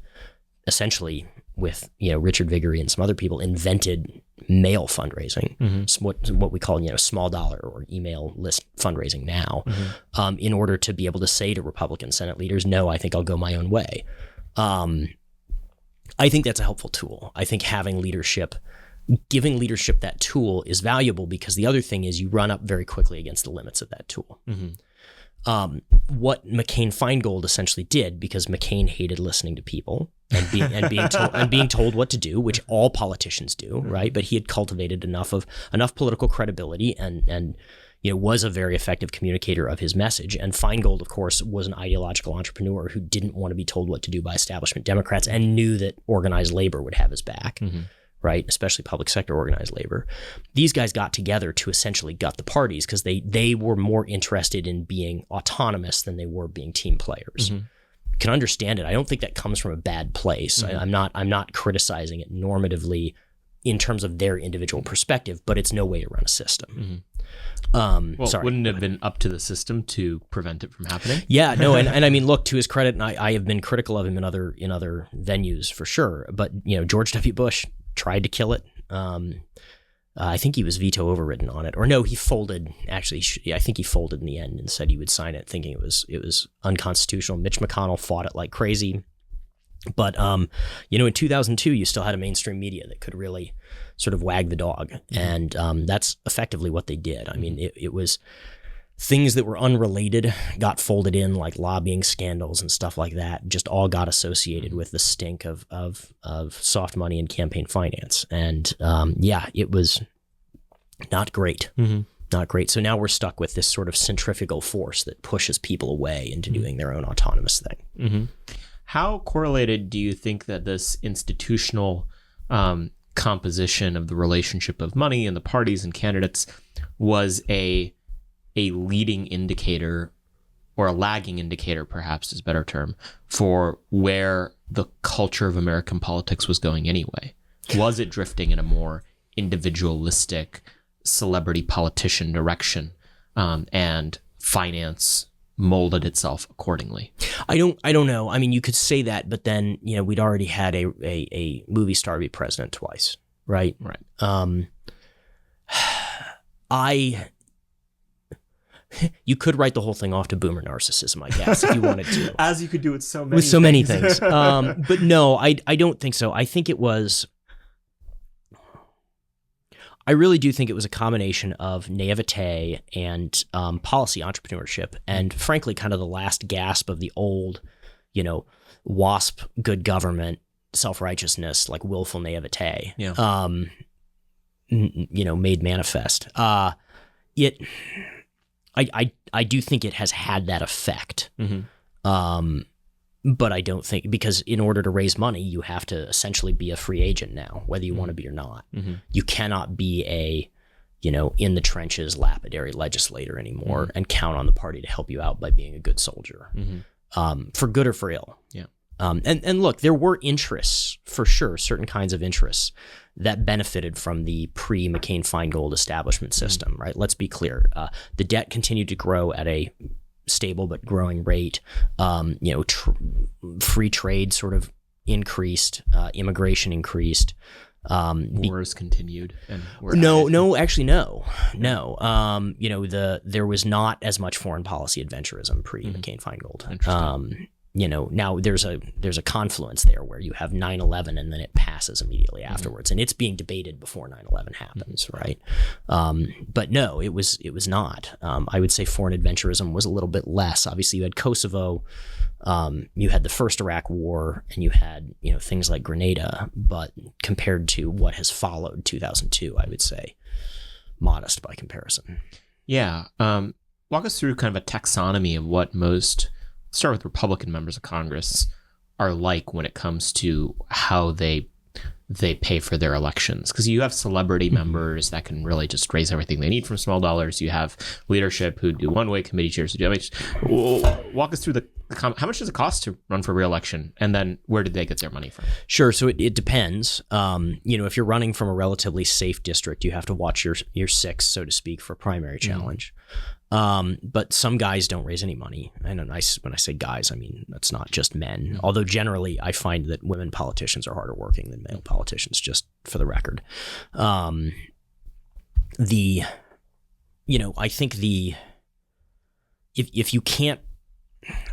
essentially, with Richard Viguerie and some other people, invented mail fundraising, what we call small dollar or email list fundraising now, in order to be able to say to Republican Senate leaders, no, I think I'll go my own way. I think that's a helpful tool. I think giving leadership that tool is valuable because the other thing is you run up very quickly against the limits of that tool. What McCain-Feingold essentially did, because McCain hated listening to people and being told what to do, which all politicians do, right? But he had cultivated enough political credibility and was a very effective communicator of his message. And Feingold, of course, was an ideological entrepreneur who didn't want to be told what to do by establishment Democrats and knew that organized labor would have his back. Right, especially public sector organized labor. These guys got together to essentially gut the parties because they were more interested in being autonomous than they were being team players. Can understand it. I don't think that comes from a bad place. I'm not criticizing it normatively in terms of their individual perspective, but it's no way to run a system. Wouldn't it have been up to the system to prevent it from happening? Yeah, no, and I mean, look, to his credit, and I have been critical of him in other venues for sure, but George W. Bush tried to kill it. I think he was veto overridden on it, or no, he folded. Actually, I think he folded in the end and said he would sign it, thinking it was unconstitutional. Mitch McConnell fought it like crazy, but in 2002, you still had a mainstream media that could really sort of wag the dog, and that's effectively what they did. I mean, it was things that were unrelated got folded in, like lobbying scandals and stuff like that, just all got associated with the stink of soft money and campaign finance. And it was not great. Not great. So now we're stuck with this sort of centrifugal force that pushes people away into doing their own autonomous thing. How correlated do you think that this institutional composition of the relationship of money and the parties and candidates was a leading indicator, or a lagging indicator, perhaps is a better term, for where the culture of American politics was going anyway? Was it drifting in a more individualistic, celebrity politician direction, and finance molded itself accordingly? I don't know. I mean, you could say that, but then we'd already had a movie star be president twice, right? Right. You could write the whole thing off to boomer narcissism, I guess, if you wanted to. As you could do with so many things. But no, I don't think so. I think it was... I really do think it was a combination of naivete and policy entrepreneurship, and frankly, kind of the last gasp of the old, WASP, good government, self-righteousness, like willful naivete, made manifest. I do think it has had that effect. But I don't think, because in order to raise money, you have to essentially be a free agent now, whether you want to be or not. You cannot be a, in the trenches lapidary legislator anymore and count on the party to help you out by being a good soldier, for good or for ill. Yeah. And look, there were interests, for sure, certain kinds of interests that benefited from the pre-McCain-Feingold establishment system, right? Let's be clear. The debt continued to grow at a stable but growing rate. Free trade sort of increased. Immigration increased. Wars continued. And no. There was not as much foreign policy adventurism pre-McCain-Feingold. now there's a confluence there where you have 9/11 and then it passes immediately afterwards, and it's being debated before 9/11 happens, right? But no, it was not. I would say foreign adventurism was a little bit less. Obviously, you had Kosovo, you had the first Iraq War, and you had things like Grenada. But compared to what has followed 2002, I would say modest by comparison. Yeah. Walk us through kind of a taxonomy of what most, start with Republican members of Congress, are like when it comes to how they pay for their elections. Because you have celebrity members that can really just raise everything they need from small dollars. You have leadership who do one-way, committee chairs who do. Walk us through how much does it cost to run for re-election, and then where did they get their money from? Sure. So it depends. If you're running from a relatively safe district, you have to watch your six, so to speak, for a primary challenge. But some guys don't raise any money. And when I say guys, I mean, that's not just men. Although generally I find that women politicians are harder working than male politicians, just for the record. I think if you can't,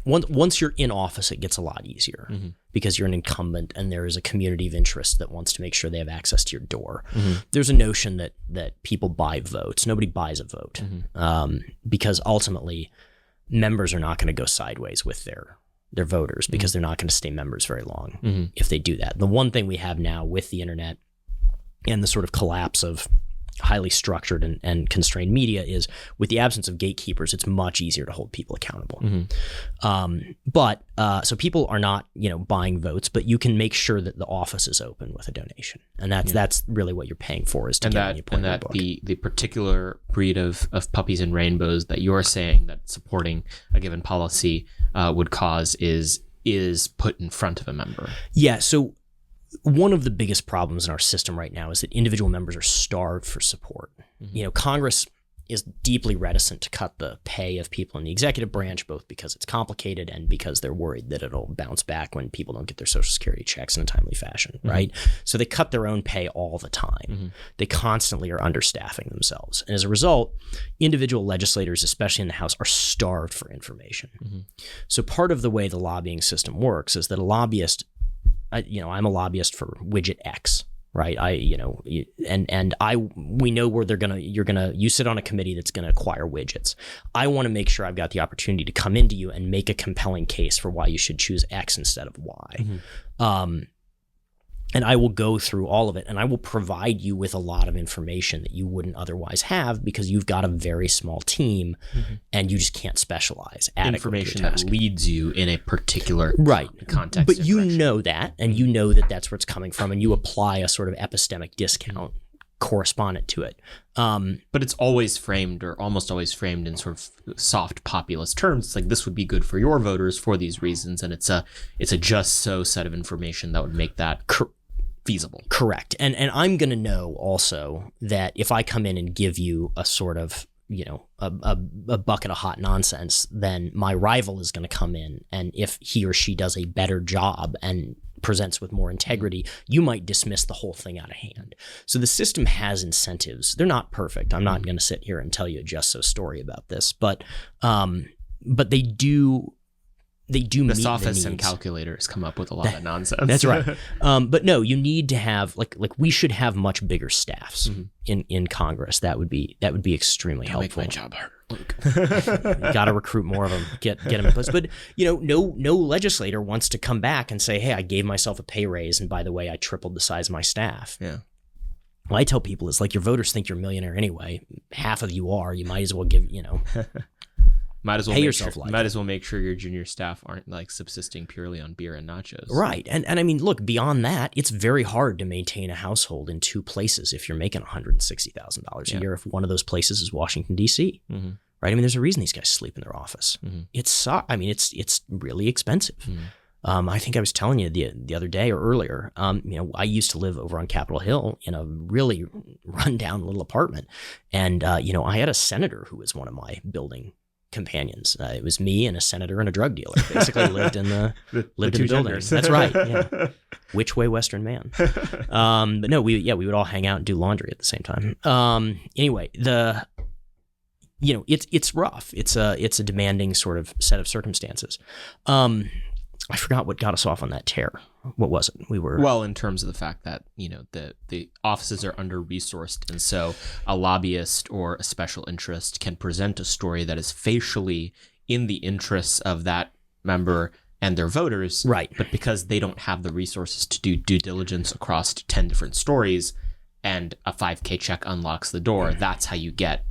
once you're in office, it gets a lot easier because you're an incumbent and there is a community of interest that wants to make sure they have access to your door. There's a notion that people buy votes. Nobody buys a vote because ultimately members are not going to go sideways with their voters because they're not going to stay members very long if they do that. The one thing we have now with the internet and the sort of collapse of highly structured and constrained media is, with the absence of gatekeepers, it's much easier to hold people accountable. So people are not, buying votes, but you can make sure that the office is open with a donation, and that's really what you're paying for, is to get the appointment book. The particular breed of puppies and rainbows that you're saying that supporting a given policy would cause is put in front of a member. Yeah. So one of the biggest problems in our system right now is that individual members are starved for support. Congress is deeply reticent to cut the pay of people in the executive branch, both because it's complicated and because they're worried that it'll bounce back when people don't get their Social Security checks in a timely fashion, right? So they cut their own pay all the time. They constantly are understaffing themselves. And as a result, individual legislators, especially in the House, are starved for information. So part of the way the lobbying system works is that a lobbyist, I'm a lobbyist for widget X, right? We know where you sit on a committee that's going to acquire widgets. I want to make sure I've got the opportunity to come into you and make a compelling case for why you should choose X instead of Y. And I will go through all of it, and I will provide you with a lot of information that you wouldn't otherwise have because you've got a very small team and you just can't specialize adequately. Information that leads you in a particular context. But you know that, and you know that that's where it's coming from, and you apply a sort of epistemic discount correspondent to it. But it's always framed, or almost always framed, in sort of soft populist terms. It's like, this would be good for your voters for these reasons, and it's a just so set of information that would make that feasible. Correct. And I'm going to know also that if I come in and give you a sort of, a bucket of hot nonsense, then my rival is going to come in, and if he or she does a better job and presents with more integrity, you might dismiss the whole thing out of hand. So the system has incentives. They're not perfect. I'm not going to sit here and tell you a just so story about this, but they do meet the sophists needs. And calculators come up with a lot of nonsense. That's right. But no, you need to have like we should have much bigger staffs in Congress. That would be extremely helpful. Make my job harder, Luke. You got to recruit more of them. Get them in place. But no legislator wants to come back and say, "Hey, I gave myself a pay raise, and by the way, I tripled the size of my staff." Yeah. What I tell people is, like, your voters think you're a millionaire anyway. Half of you are. You might as well give Might as well pay make yourself sure, like might it. as well make sure your junior staff aren't like subsisting purely on beer and nachos. Right. And I mean, look, beyond that, it's very hard to maintain a household in two places if you're making $160,000 a year, if one of those places is Washington, D.C. Right? I mean, there's a reason these guys sleep in their office. It's really expensive. I think I was telling you the other day or earlier, I used to live over on Capitol Hill in a really rundown little apartment. And, I had a senator who was one of my building companions. It was me and a senator and a drug dealer. Basically lived in the building. Genders. That's right. Yeah. Which way, Western man? But no, we would all hang out and do laundry at the same time. Anyway, it's rough. It's a demanding sort of set of circumstances. I forgot what got us off on that tear. What was it? Well, in terms of the fact that, the offices are under-resourced, and so a lobbyist or a special interest can present a story that is facially in the interests of that member and their voters. Right. But because they don't have the resources to do due diligence across 10 different stories, and a 5K check unlocks the door, that's how you get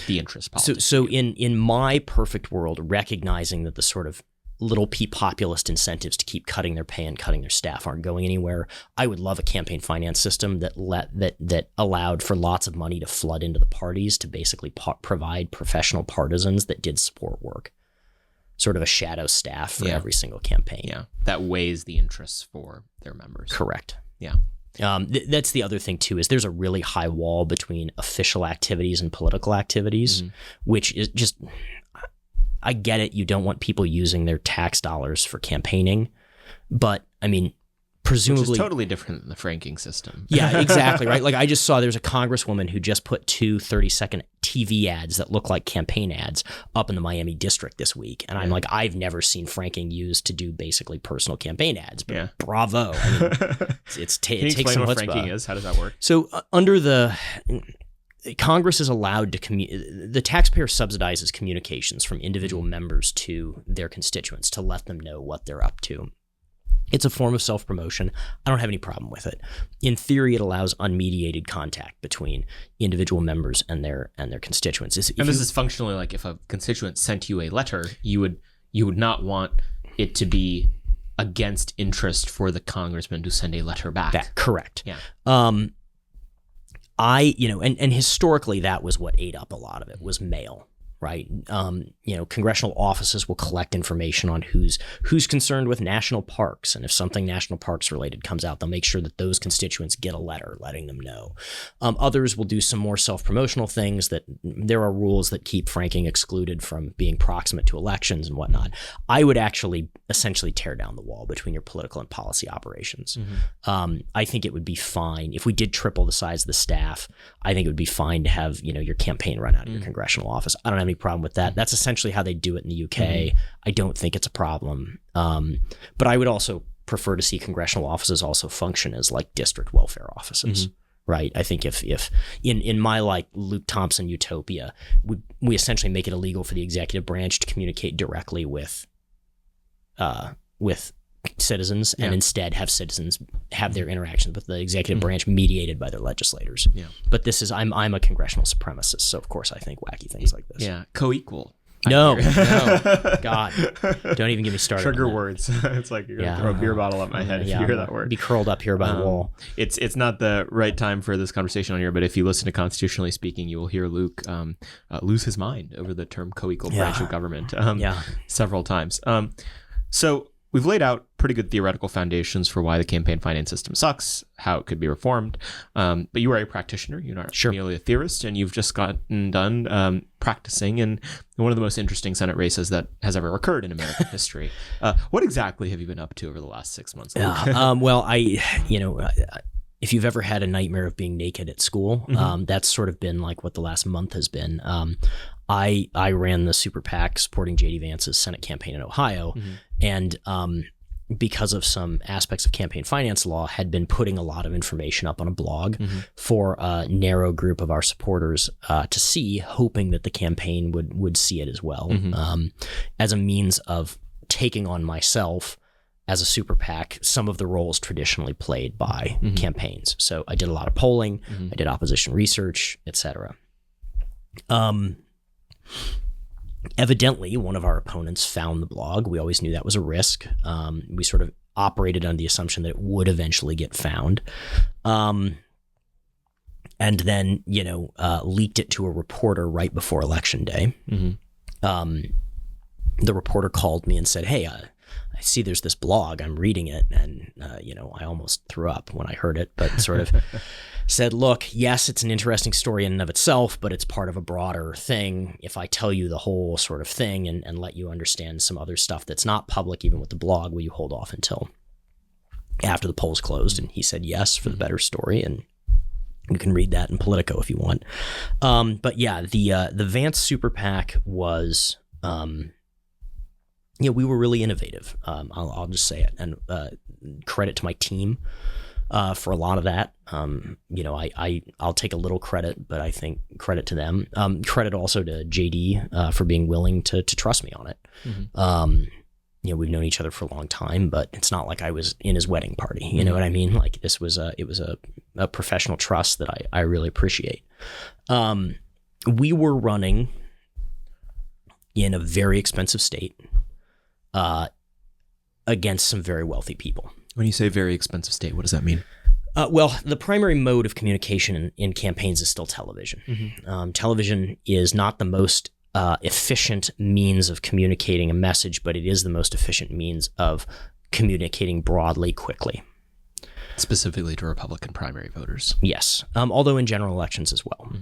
the interest politics. So in my perfect world, recognizing that the sort of little p populist incentives to keep cutting their pay and cutting their staff aren't going anywhere, I would love a campaign finance system that allowed for lots of money to flood into the parties to basically provide professional partisans that did support work, sort of a shadow staff for every single campaign. Yeah, that weighs the interests for their members. Correct. Yeah. That's the other thing too, is there's a really high wall between official activities and political activities, which is just, I get it. You don't want people using their tax dollars for campaigning, but I mean, presumably... Which is totally different than the franking system. Yeah, exactly, right? Like I just saw there's a congresswoman who just put 2 30-second TV ads that look like campaign ads up in the Miami district this week. And I'm like, I've never seen franking used to do basically personal campaign ads, but bravo. I mean, it Can you takes explain some what chutzpah. franking is? How does that work? So under the... Congress is allowed to the taxpayer subsidizes communications from individual members to their constituents to let them know what they're up to. It's a form of self-promotion. I don't have any problem with it. In theory, it allows unmediated contact between individual members and their constituents. This is functionally like if a constituent sent you a letter, you would not want it to be against interest for the congressman to send a letter back. Correct. Yeah. And historically that was what ate up a lot of it, was mail, right? Congressional offices will collect information on who's concerned with national parks. And if something national parks related comes out, they'll make sure that those constituents get a letter letting them know. Others will do some more self-promotional things. That there are rules that keep franking excluded from being proximate to elections and whatnot. I would actually essentially tear down the wall between your political and policy operations. I think it would be fine if we did triple the size of the staff. I think it would be fine to have, your campaign run out of your congressional office. I don't have any problem with that. That's essentially how they do it in the UK. I don't think it's a problem. But I would also prefer to see congressional offices also function as like district welfare offices. Right. I think if in my like Luke Thompson utopia, we essentially make it illegal for the executive branch to communicate directly with citizens, and instead have citizens have their interactions with the executive branch mediated by their legislators. Yeah. But I'm a congressional supremacist, so of course I think wacky things like this. Yeah. Co-equal. No, God, don't even get me started. Trigger words. It's like you're gonna throw a beer bottle at my head if you hear that word. Be curled up here by the wall. It's not the right time for this conversation on here, but if you listen to Constitutionally Speaking, you will hear Luke lose his mind over the term co-equal branch of government several times. So we've laid out pretty good theoretical foundations for why the campaign finance system sucks, how it could be reformed. But you are a practitioner. You're not merely a theorist, and you've just gotten done practicing in one of the most interesting Senate races that has ever occurred in American history. What exactly have you been up to over the last 6 months? Well, if you've ever had a nightmare of being naked at school, that's sort of been like what the last month has been. I ran the super PAC supporting J.D. Vance's Senate campaign in Ohio, and because of some aspects of campaign finance law, had been putting a lot of information up on a blog for a narrow group of our supporters to see, hoping that the campaign would see it as well, as a means of taking on myself as a super PAC some of the roles traditionally played by campaigns. So I did a lot of polling, I did opposition research, etc. Evidently, one of our opponents found the blog. We always knew that was a risk. We sort of operated on the assumption that it would eventually get found. And then, leaked it to a reporter right before Election Day. The reporter called me and said, "Hey, I see there's this blog. I'm reading it." And, I almost threw up when I heard it, but sort of said, "Look, yes, it's an interesting story in and of itself, but it's part of a broader thing. If I tell you the whole sort of thing and let you understand some other stuff that's not public, even with the blog, will you hold off until after the polls closed?" And he said yes for the better story, and you can read that in Politico if you want. But yeah, the Vance Super PAC was we were really innovative. I'll just say it, and credit to my team for a lot of that. I'll take a little credit, but I think credit to them. Credit also to JD for being willing to trust me on it. We've known each other for a long time, but it's not like I was in his wedding party. You know what I mean? Like it was a professional trust that I really appreciate. We were running in a very expensive state against some very wealthy people. When you say very expensive state, what does that mean? Well, the primary mode of communication in campaigns is still television. Television is not the most efficient means of communicating a message, but it is the most efficient means of communicating broadly, quickly. Specifically to Republican primary voters. Yes, although in general elections as well.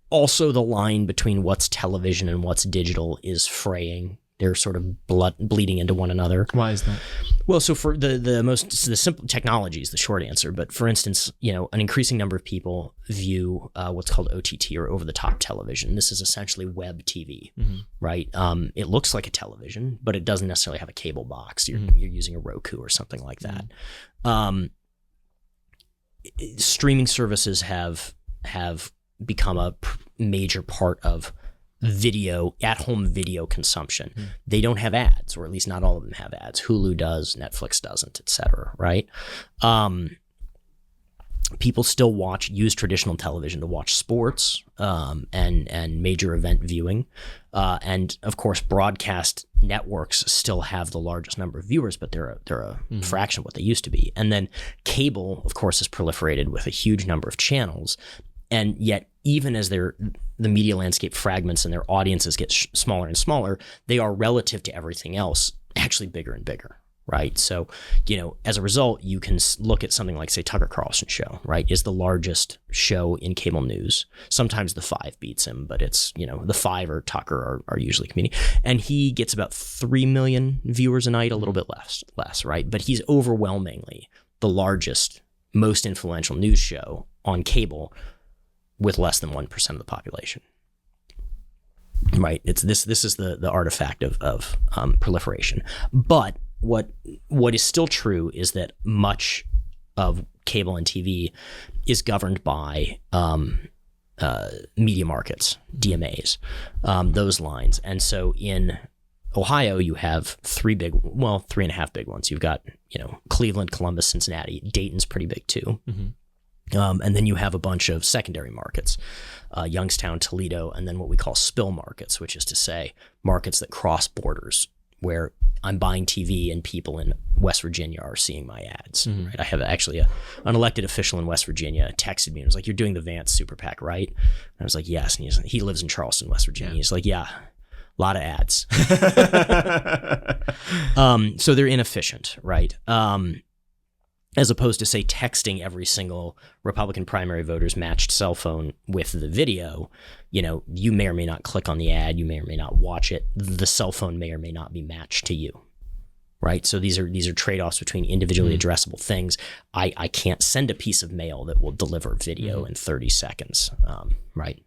Also, the line between what's television and what's digital is fraying. They're sort of bleeding into one another. Why is that? Well, so for the simple technology is the short answer. But for instance, an increasing number of people view what's called OTT or over-the-top television. This is essentially web TV, right? It looks like a television, but it doesn't necessarily have a cable box. You're using a Roku or something like that. Streaming services have become a major part of at-home video consumption. They don't have ads, or at least not all of them have ads. Hulu does, Netflix doesn't, et cetera, right? People still use traditional television to watch sports and major event viewing. And of course, broadcast networks still have the largest number of viewers, but they're a fraction of what they used to be. And then cable, of course, has proliferated with a huge number of channels. And yet, even as the media landscape fragments and their audiences get smaller and smaller, they are, relative to everything else, actually bigger and bigger, right? So, as a result, you can look at something like, say, Tucker Carlson's show, right, is the largest show in cable news. Sometimes the 5 beats him, but it's, the 5 or Tucker are usually competing. And he gets about 3 million viewers a night, a little bit less, right? But he's overwhelmingly the largest, most influential news show on cable, with less than 1% of the population, right? This is the artifact of proliferation. But what is still true is that much of cable and TV is governed by media markets, DMAs, those lines. And so in Ohio, you have 3.5 big ones. You've got Cleveland, Columbus, Cincinnati. Dayton's pretty big too. And then you have a bunch of secondary markets, Youngstown, Toledo, and then what we call spill markets, which is to say markets that cross borders, where I'm buying TV and people in West Virginia are seeing my ads. Right? I have actually an elected official in West Virginia texted me and was like, "You're doing the Vance super PAC, right?" And I was like, "Yes." And he lives in Charleston, West Virginia. Yeah. He's like, "Yeah, a lot of ads." So they're inefficient, right? As opposed to, say, texting every single Republican primary voter's matched cell phone with the video, you may or may not click on the ad, you may or may not watch it. The cell phone may or may not be matched to you, right? So these are trade-offs between individually addressable things. I can't send a piece of mail that will deliver video in 30 seconds, right?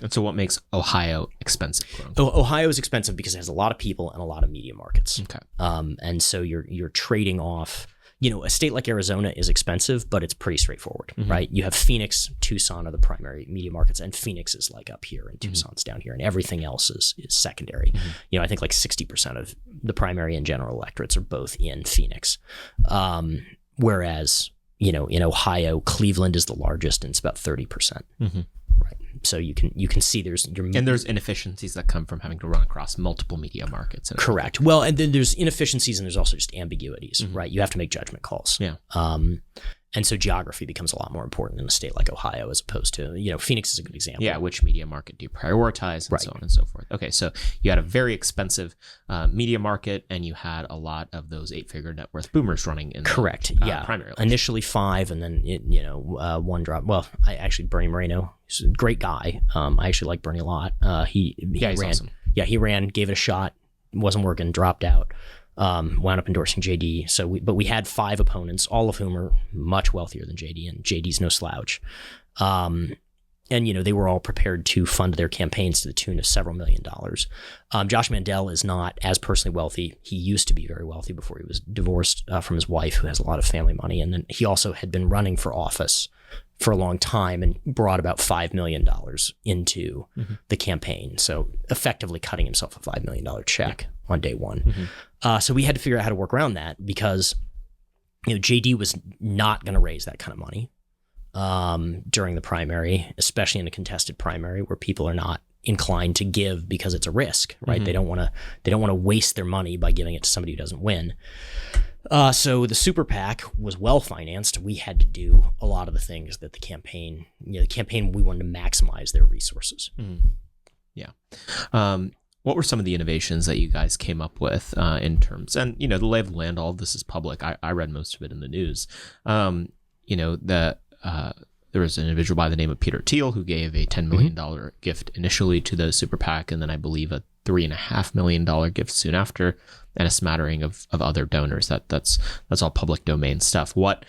And so what makes Ohio expensive? Ohio is expensive because it has a lot of people and a lot of media markets. Okay. And so you're trading off. A state like Arizona is expensive, but it's pretty straightforward, right? You have Phoenix, Tucson are the primary media markets, and Phoenix is like up here, and Tucson's down here, and everything else is secondary. I think like 60% of the primary and general electorates are both in Phoenix. Whereas, in Ohio, Cleveland is the largest, and it's about 30%. Right. So you can see there's inefficiencies that come from having to run across multiple media markets. Correct. Well, and then there's inefficiencies and there's also just ambiguities, right? You have to make judgment calls. Yeah. And so geography becomes a lot more important in a state like Ohio as opposed to, Phoenix is a good example. Yeah, which media market do you prioritize and so on and so forth. Okay, so you had a very expensive media market and you had a lot of those 8-figure net worth boomers running in the primary election. Initially 5 and then, one drop. Well, Bernie Moreno, he's a great guy. I actually like Bernie a lot. He he's ran. Awesome. Yeah, he ran, gave it a shot, wasn't working, dropped out. Wound up endorsing JD. But we had 5 opponents, all of whom are much wealthier than JD, and JD's no slouch. And, they were all prepared to fund their campaigns to the tune of several $1 million. Josh Mandel is not as personally wealthy. He used to be very wealthy before he was divorced from his wife, who has a lot of family money. And then he also had been running for office for a long time and brought about $5 million into the campaign. So effectively cutting himself a $5 million check on day one. So we had to figure out how to work around that because, JD was not going to raise that kind of money during the primary, especially in a contested primary where people are not inclined to give because it's a risk, right? They don't want to waste their money by giving it to somebody who doesn't win. So the super PAC was well financed. We had to do a lot of the things that the campaign, we wanted to maximize their resources. Yeah. What were some of the innovations that you guys came up with in terms, and the lay of the land, all of this is public. I read most of it in the news. There was an individual by the name of Peter Thiel who gave a $10 million gift initially to the super PAC, and then I believe a $3.5 million gift soon after, and a smattering of other donors. That's all public domain stuff. What,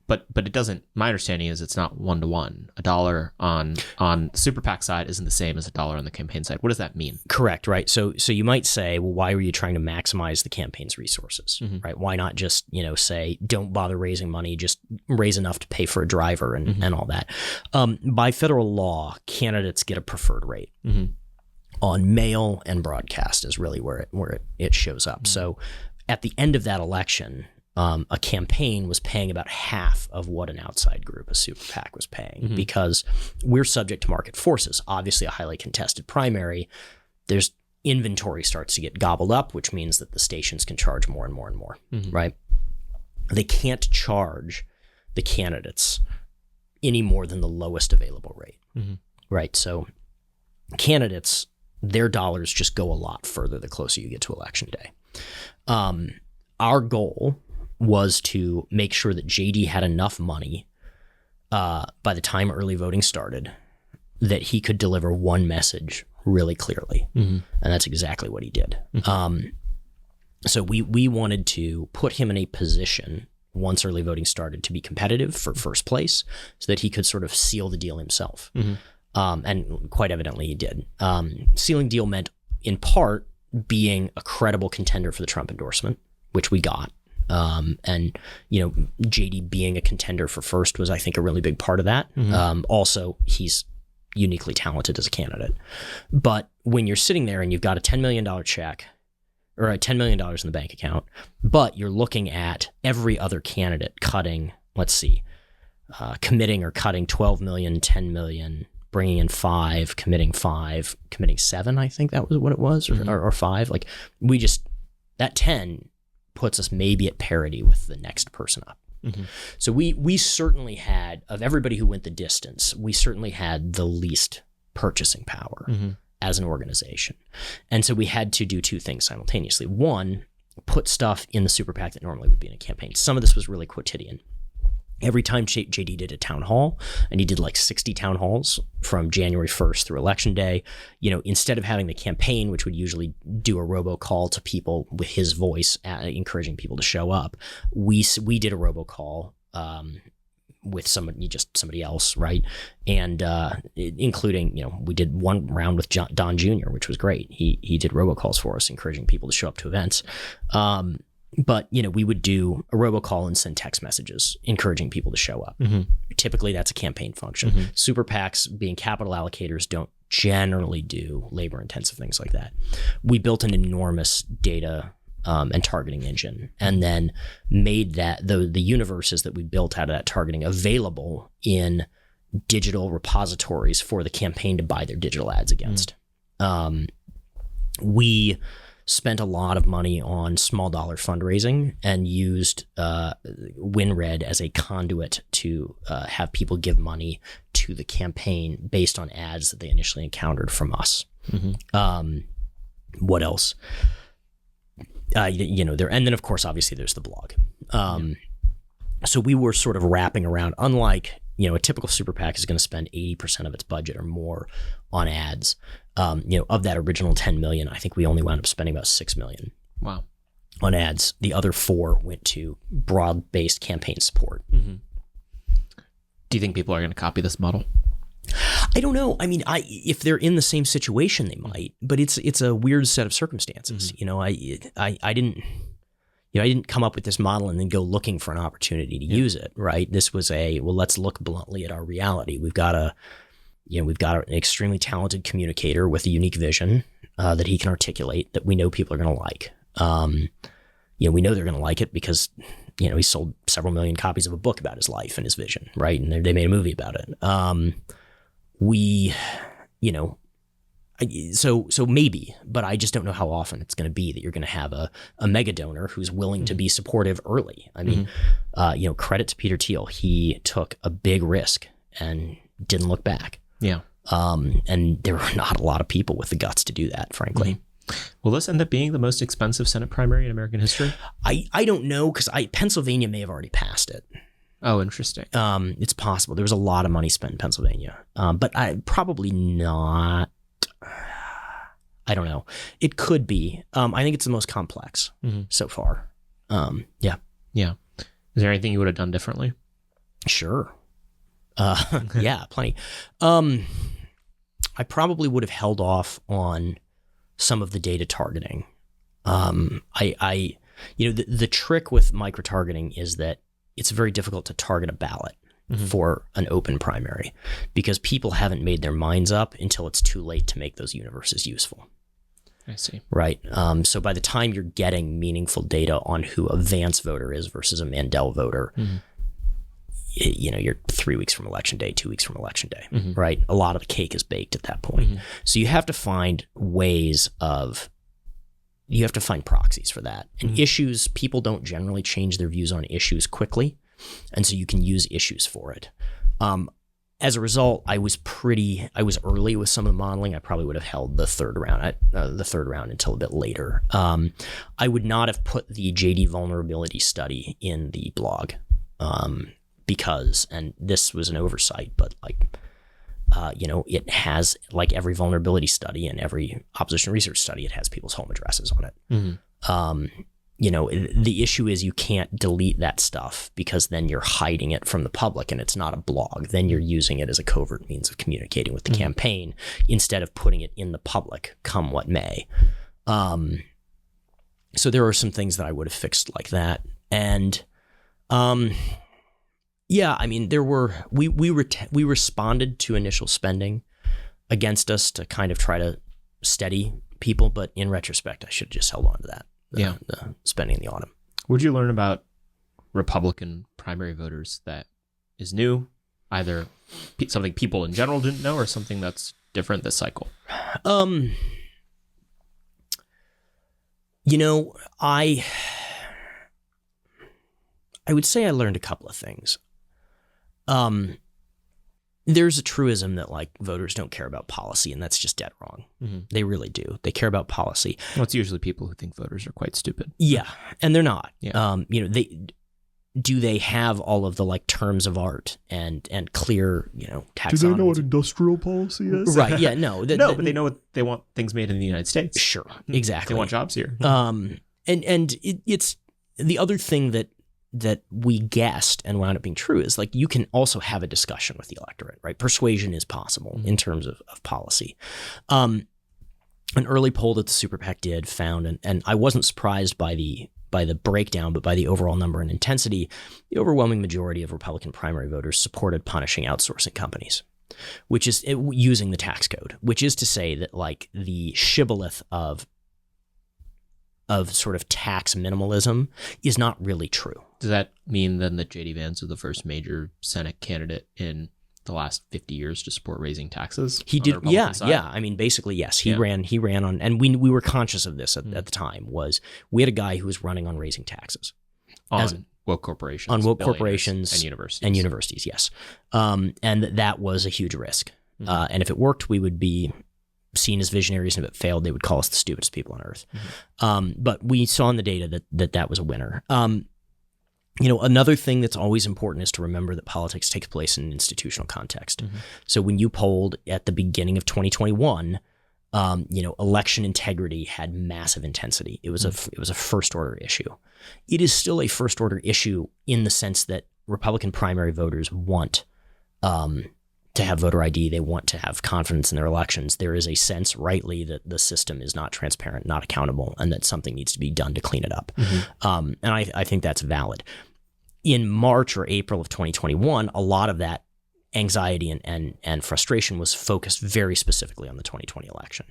but it doesn't. My understanding is it's not 1-to-1. $1 on super PAC side isn't the same as $1 on the campaign side. What does that mean? Correct, right? So you might say, well, why were you trying to maximize the campaign's resources, right? Why not just say, don't bother raising money, just raise enough to pay for a driver and all that. By federal law, candidates get a preferred rate. On mail and broadcast is really where it shows up. So at the end of that election, a campaign was paying about half of what an outside group, a super PAC, was paying because we're subject to market forces. Obviously, a highly contested primary, there's inventory starts to get gobbled up, which means that the stations can charge more and more and more, right? They can't charge the candidates any more than the lowest available rate, right? So candidates, their dollars just go a lot further the closer you get to election day. Our goal was to make sure that JD had enough money by the time early voting started that he could deliver one message really clearly. And that's exactly what he did. So we wanted to put him in a position once early voting started to be competitive for first place so that he could sort of seal the deal himself. And quite evidently he did. Sealing deal meant in part being a credible contender for the Trump endorsement, which we got. And JD being a contender for first was, I think, a really big part of that. Also, he's uniquely talented as a candidate. But when you're sitting there and you've got a $10 million check or a $10 million in the bank account, but you're looking at every other candidate cutting, committing or cutting 12 million, 10 million, bringing in 5, committing 5, committing 7, I think that was what it was, or 5. That 10 puts us maybe at parity with the next person up. So we certainly had, of everybody who went the distance, we certainly had the least purchasing power as an organization. And so we had to do two things simultaneously. One, put stuff in the super PAC that normally would be in a campaign. Some of this was really quotidian. Every time JD did a town hall, and he did 60 town halls from January 1st through election day, instead of having the campaign, which would usually do a robocall to people with his voice, encouraging people to show up, we did a robocall with somebody else, right? And including, we did one round with Don Jr., which was great. He did robocalls for us, encouraging people to show up to events. But, we would do a robocall and send text messages encouraging people to show up. Typically, that's a campaign function. Super PACs, being capital allocators, don't generally do labor-intensive things like that. We built an enormous data and targeting engine, and then made that the universes that we built out of that targeting available in digital repositories for the campaign to buy their digital ads against. We spent a lot of money on small dollar fundraising and used WinRed as a conduit to have people give money to the campaign based on ads that they initially encountered from us. What else? There, and then of course, obviously, there's the blog. So we were sort of wrapping around, unlike a typical super PAC is going to spend 80% of its budget or more on ads. Of that original 10 million, I think we only wound up spending about 6 million. Wow. On ads. The other 4 went to broad-based campaign support. Do you think people are going to copy this model? I don't know. I mean, if they're in the same situation, they might, but it's a weird set of circumstances. I didn't come up with this model and then go looking for an opportunity to use it, right? This was let's look bluntly at our reality. We've got an extremely talented communicator with a unique vision that he can articulate that we know people are going to like. We know they're going to like it because, he sold several million copies of a book about his life and his vision, right? And they made a movie about it. So maybe, but I just don't know how often it's going to be that you're going to have a mega donor who's willing to be supportive early. I mean, credit to Peter Thiel. He took a big risk and didn't look back. Yeah. And there were not a lot of people with the guts to do that, frankly. Will this end up being the most expensive Senate primary in American history? I don't know, because Pennsylvania may have already passed it. Oh, interesting. It's possible. There was a lot of money spent in Pennsylvania, but probably not. I don't know. It could be. I think it's the most complex so far. Yeah. Yeah. Is there anything you would have done differently? Sure. Yeah, plenty. I probably would have held off on some of the data targeting. The trick with micro-targeting is that it's very difficult to target a ballot for an open primary because people haven't made their minds up until it's too late to make those universes useful. I see. Right. So by the time you're getting meaningful data on who a Vance voter is versus a Mandel voter, you're 3 weeks from election day, 2 weeks from election day, right? A lot of the cake is baked at that point. So you have to find you have to find proxies for that. And issues, people don't generally change their views on issues quickly. And so you can use issues for it. As a result, I was early with some of the modeling. I probably would have held the third round until a bit later. I would not have put the JD vulnerability study in the blog because, and this was an oversight, but it has, like every vulnerability study and every opposition research study, it has people's home addresses on it. The issue is you can't delete that stuff because then you're hiding it from the public and it's not a blog. Then you're using it as a covert means of communicating with the campaign instead of putting it in the public, come what may. So there are some things that I would have fixed like that. And we responded to initial spending against us to kind of try to steady people, but in retrospect, I should have just held on to that. The spending in the autumn. Would you learn about Republican primary voters that is new, either something people in general didn't know or something that's different this cycle? I would say I learned a couple of things. There's a truism that voters don't care about policy, and that's just dead wrong. They really do. They care about policy. Well, it's usually people who think voters are quite stupid. Yeah, and they're not. Yeah. They have all of the terms of art and clear taxonomy. Do they know what industrial policy is? Right. Yeah. No. But they know what they want things made in the United States. Sure. Exactly. They want jobs here. And it's the other thing that we guessed and wound up being true is you can also have a discussion with the electorate, right? Persuasion is possible in terms of policy. An early poll that the Super PAC did found, and I wasn't surprised by the breakdown, but by the overall number and intensity, the overwhelming majority of Republican primary voters supported punishing outsourcing companies, which is using the tax code, which is to say that the shibboleth of sort of tax minimalism is not really true. Does that mean then that J.D. Vance was the first major Senate candidate in the last 50 years to support raising taxes? He did. Yeah. I mean, basically, yes. He ran on, and we were conscious of this at the time, was we had a guy who was running on raising taxes. On woke corporations. On woke corporations. And universities. And universities, yes. And that was a huge risk. And if it worked, we would be seen as visionaries, and if it failed, they would call us the stupidest people on earth. But we saw in the data that was a winner. Another thing that's always important is to remember that politics takes place in an institutional context. So when you polled at the beginning of 2021, election integrity had massive intensity. It was a first order issue. It is still a first order issue in the sense that Republican primary voters want to have voter ID. They want to have confidence in their elections. There is a sense, rightly, that the system is not transparent, not accountable, and that something needs to be done to clean it up. And I think that's valid. In March or April of 2021, a lot of that anxiety and frustration was focused very specifically on the 2020 election.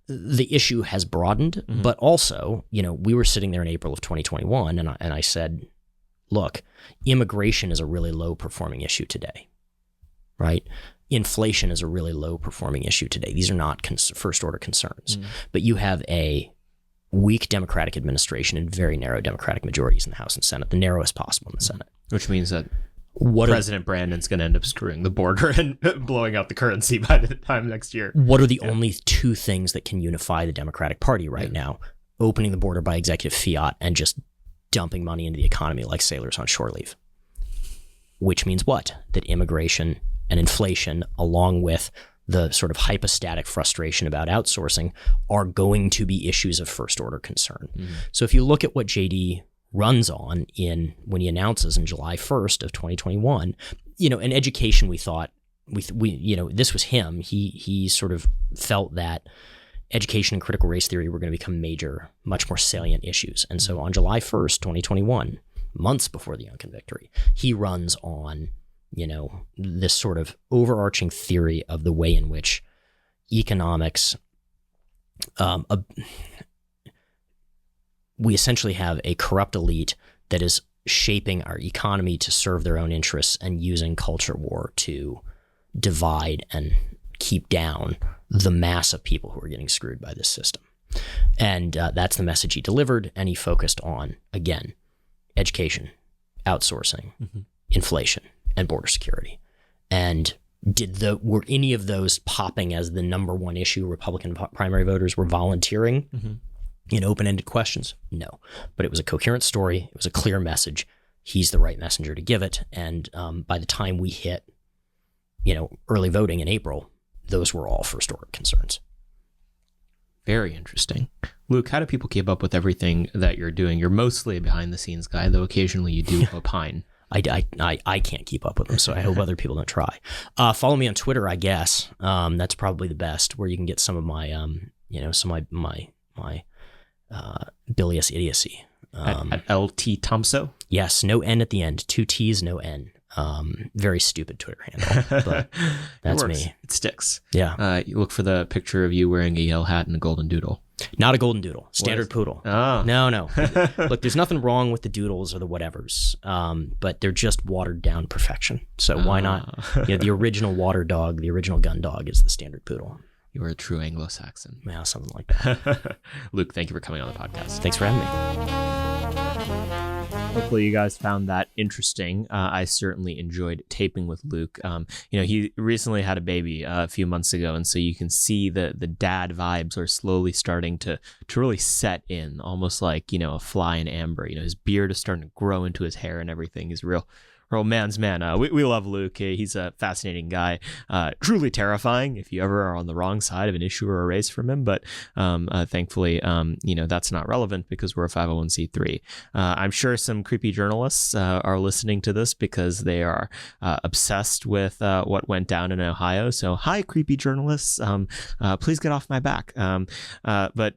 The issue has broadened, but also, we were sitting there in April of 2021, and I said, look, immigration is a really low-performing issue today. Right? Inflation is a really low-performing issue today. These are not first-order concerns. But you have a weak Democratic administration and very narrow Democratic majorities in the House and Senate, the narrowest possible in the Senate. Which means that President Brandon's going to end up screwing the border and blowing out the currency by the time next year. What are the only two things that can unify the Democratic Party right now? Opening the border by executive fiat and just dumping money into the economy like sailors on shore leave. Which means what? That immigration and inflation, along with the sort of hypostatic frustration about outsourcing, are going to be issues of first order concern. So if you look at what JD runs on when he announces in July 1st of 2021, in education, we thought this was him. He sort of felt that education and critical race theory were going to become major, much more salient issues. And so on July 1st, 2021, months before the Youngkin victory, he runs on this sort of overarching theory of the way in which economics, we essentially have a corrupt elite that is shaping our economy to serve their own interests and using culture war to divide and keep down the mass of people who are getting screwed by this system. And that's the message he delivered, and he focused on, again, education, outsourcing, inflation, and border security. And were any of those popping as the number one issue Republican primary voters were volunteering in open-ended questions? No. But it was a coherent story. It was a clear message. He's the right messenger to give it. And by the time we hit, early voting in April, those were all first-order concerns. Very interesting. Luke, how do people keep up with everything that you're doing? You're mostly a behind-the-scenes guy, though occasionally you do opine. I can't keep up with them, so I hope other people don't try. Follow me on Twitter, I guess. That's probably the best, where you can get some of my, my bilious idiocy. At LT Thompson? Yes, no N at the end. 2 T's, no N. Very stupid Twitter handle, but that's me. It sticks. Yeah. You look for the picture of you wearing a Yale hat and a golden doodle. Not a golden doodle. Standard poodle. Oh. No. Look, there's nothing wrong with the doodles or the whatevers, but they're just watered down perfection. So why not? The original water dog, the original gun dog is the standard poodle. You are a true Anglo-Saxon. Yeah, something like that. Luke, thank you for coming on the podcast. Thanks for having me. Hopefully you guys found that interesting. I certainly enjoyed taping with Luke. He recently had a baby a few months ago, and so you can see the dad vibes are slowly starting to really set in, almost like, a fly in amber. His beard is starting to grow into his hair and everything. He's a real man's man. We love Luke. He's a fascinating guy, truly terrifying if you ever are on the wrong side of an issue or a race from him. But thankfully, that's not relevant because we're a 501c3. I'm sure some creepy journalists are listening to this because they are obsessed with what went down in Ohio. So hi, creepy journalists. Please get off my back. But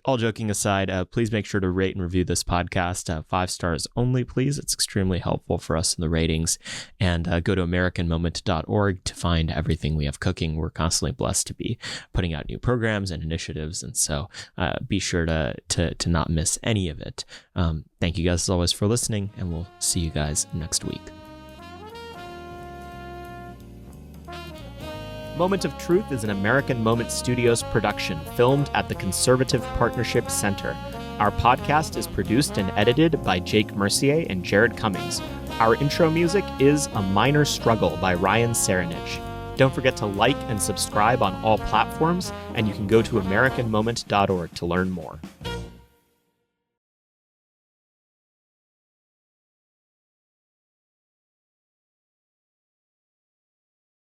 all joking aside, please make sure to rate and review this podcast. 5 stars only, please. It's extremely helpful for us in the ratings, and go to AmericanMoment.org to find everything we have cooking. We're constantly blessed to be putting out new programs and initiatives, and so be sure to not miss any of it. Thank you guys as always for listening, and we'll see you guys next week. Moment of Truth is an American Moment Studios production, filmed at the Conservative Partnership Center. Our podcast is produced and edited by Jake Mercier and Jared Cummings. Our intro music is A Minor Struggle by Ryan Serenich. Don't forget to like and subscribe on all platforms, and you can go to AmericanMoment.org to learn more.